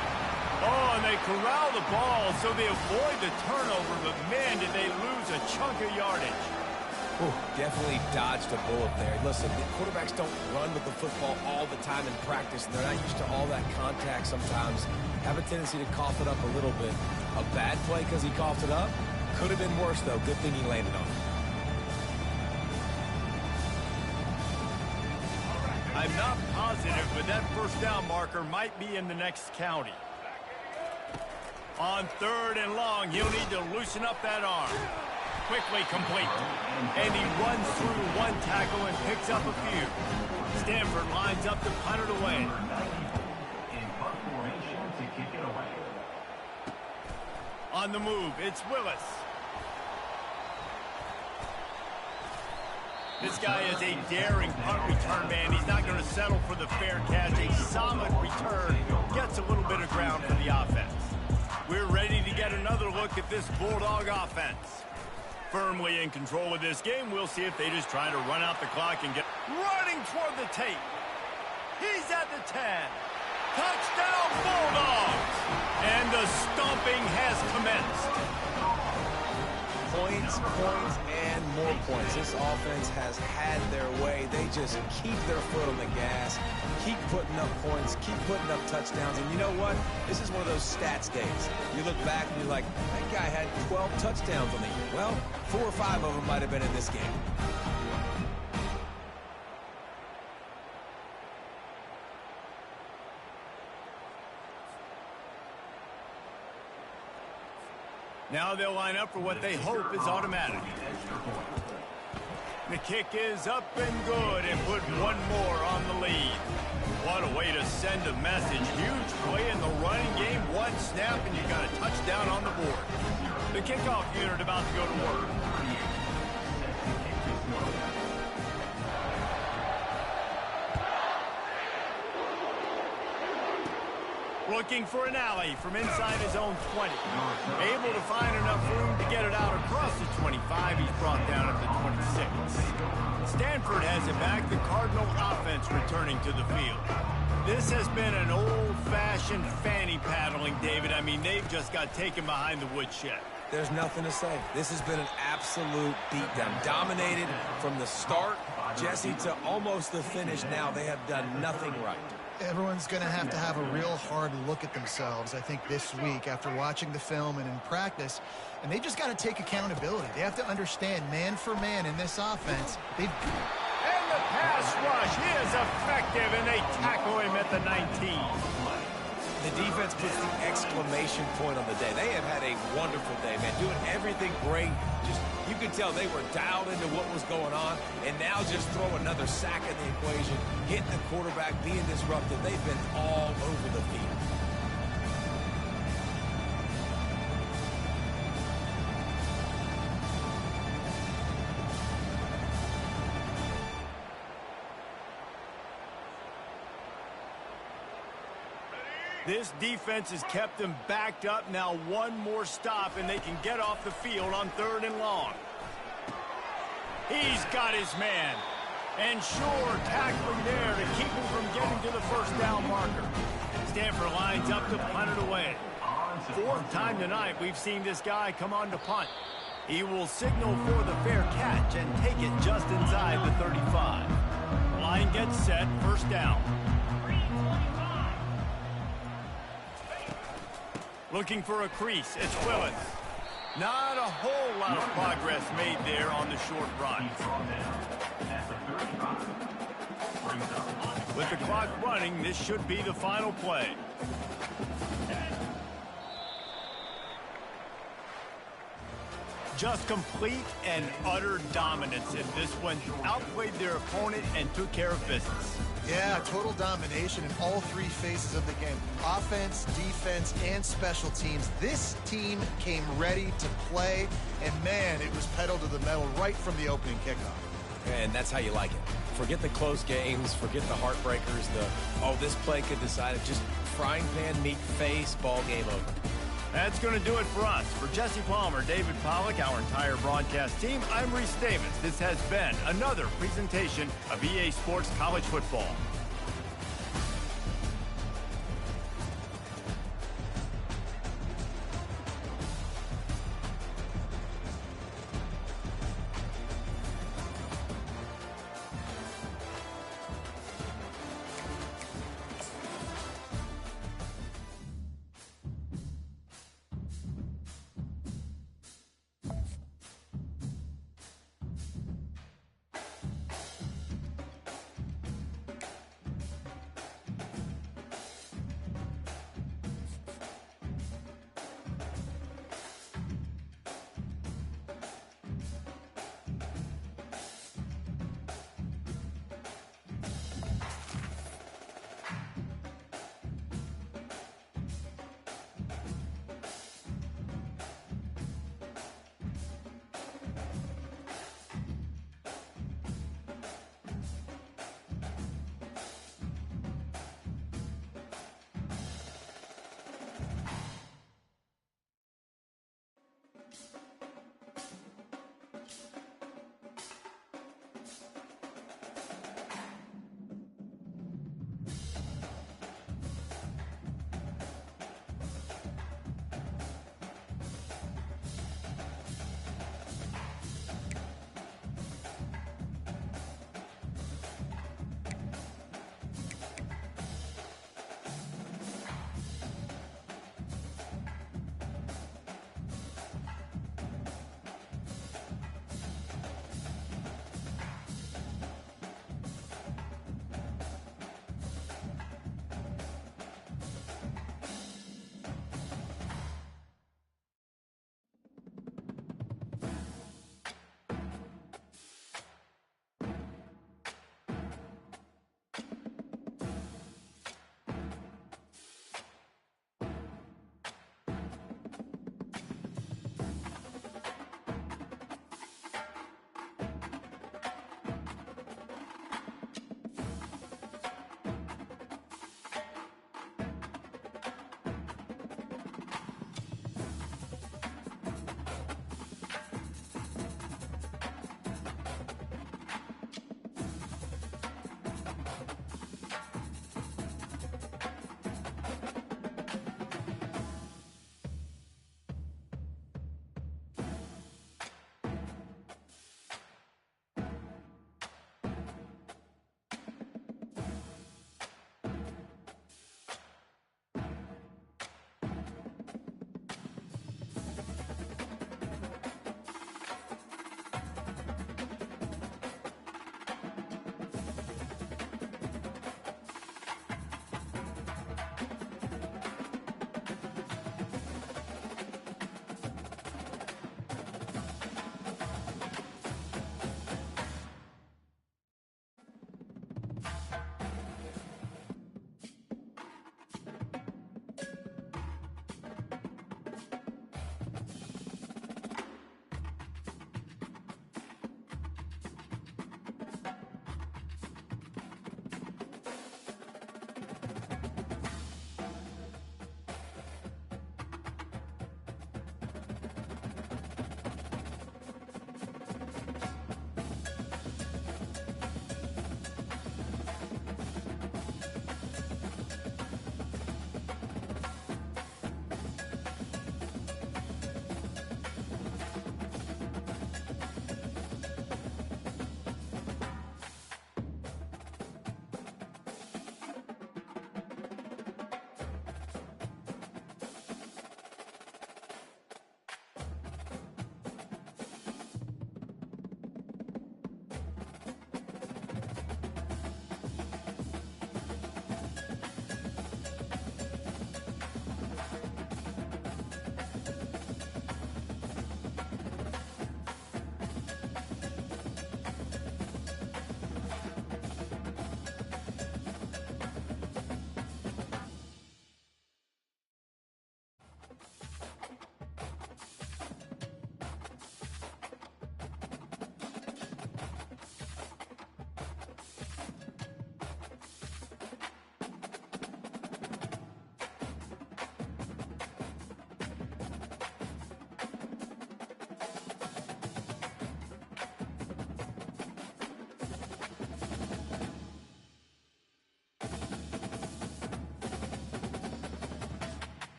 Oh, and they corral the ball so they avoid the turnover, but man, did they lose a chunk of yardage. Ooh, definitely dodged a bullet there. Listen, the quarterbacks don't run with the football all the time in practice, and they're not used to all that contact sometimes. Have a tendency to cough it up a little bit. A bad play because he coughed it up? Could have been worse, though. Good thing he landed on it. I'm not positive, but that first down marker might be in the next county. On 3rd and long, he'll need to loosen up that arm. Quickly complete. And he runs through one tackle and picks up a few. Stanford lines up to punt it away. In punt formation to kick it away. On the move, it's Willis. This guy is a daring punt return man. He's not going to settle for the fair catch. A solid return gets a little bit of ground for the offense. We're ready to get another look at this Bulldog offense. Firmly in control of this game. We'll see if they just try to run out the clock and get running toward the tape. He's at the 10. Touchdown Bulldogs! And the stomping has commenced. Points, points, and more points. This offense has had their way. They just keep their foot on the gas, keep putting up points, keep putting up touchdowns. And you know what? This is one of those stats days. You look back and you're like, that guy had 12 touchdowns on the year. Well, 4 or 5 of them might have been in this game. Now they'll line up for what they hope is automatic. The kick is up and good and put one more on the lead. What a way to send a message. Huge play in the running game. One snap and you got a touchdown on the board. The kickoff unit about to go to work. Looking for an alley from inside his own 20. Able to find enough room to get it out across the 25. He's brought down at the 26. Stanford has it back. The Cardinal offense returning to the field. This has been an old-fashioned fanny paddling, David. I mean, they've just got taken behind the woodshed. There's nothing to say. This has been an absolute beatdown. Dominated from the start, Jesse, to almost the finish now. They have done nothing right. Everyone's going to have a real hard look at themselves, I think, this week after watching the film and in practice. And they just got to take accountability. They have to understand, man for man in this offense, they've... And the pass rush is effective, and they tackle him at the 19. The defense puts the exclamation point on the day. They have had a wonderful day, man, doing everything great. Just, you could tell they were dialed into what was going on, and now just throw another sack in the equation, hitting the quarterback, being disruptive. They've been all over the field. This defense has kept them backed up. Now one more stop, and they can get off the field on 3rd and long. He's got his man. And sure, tackling there to keep him from getting to the first down marker. Stanford lines up to punt it away. 4th time tonight we've seen this guy come on to punt. He will signal for the fair catch and take it just inside the 35. Line gets set, 1st down. Looking for a crease, it's Willis. Not a whole lot of progress made there on the short run. With the clock running, this should be the final play. Just complete and utter dominance in this one. Outplayed their opponent and took care of business. Yeah, total domination in all 3 phases of the game. Offense, defense, and special teams. This team came ready to play, and man, it was pedal to the metal right from the opening kickoff. And that's how you like it. Forget the close games, forget the heartbreakers, this play could decide it. Just frying pan, meat face, ball game over. That's going to do it for us. For Jesse Palmer, David Pollack, our entire broadcast team, I'm Reese Davis. This has been another presentation of EA Sports College Football.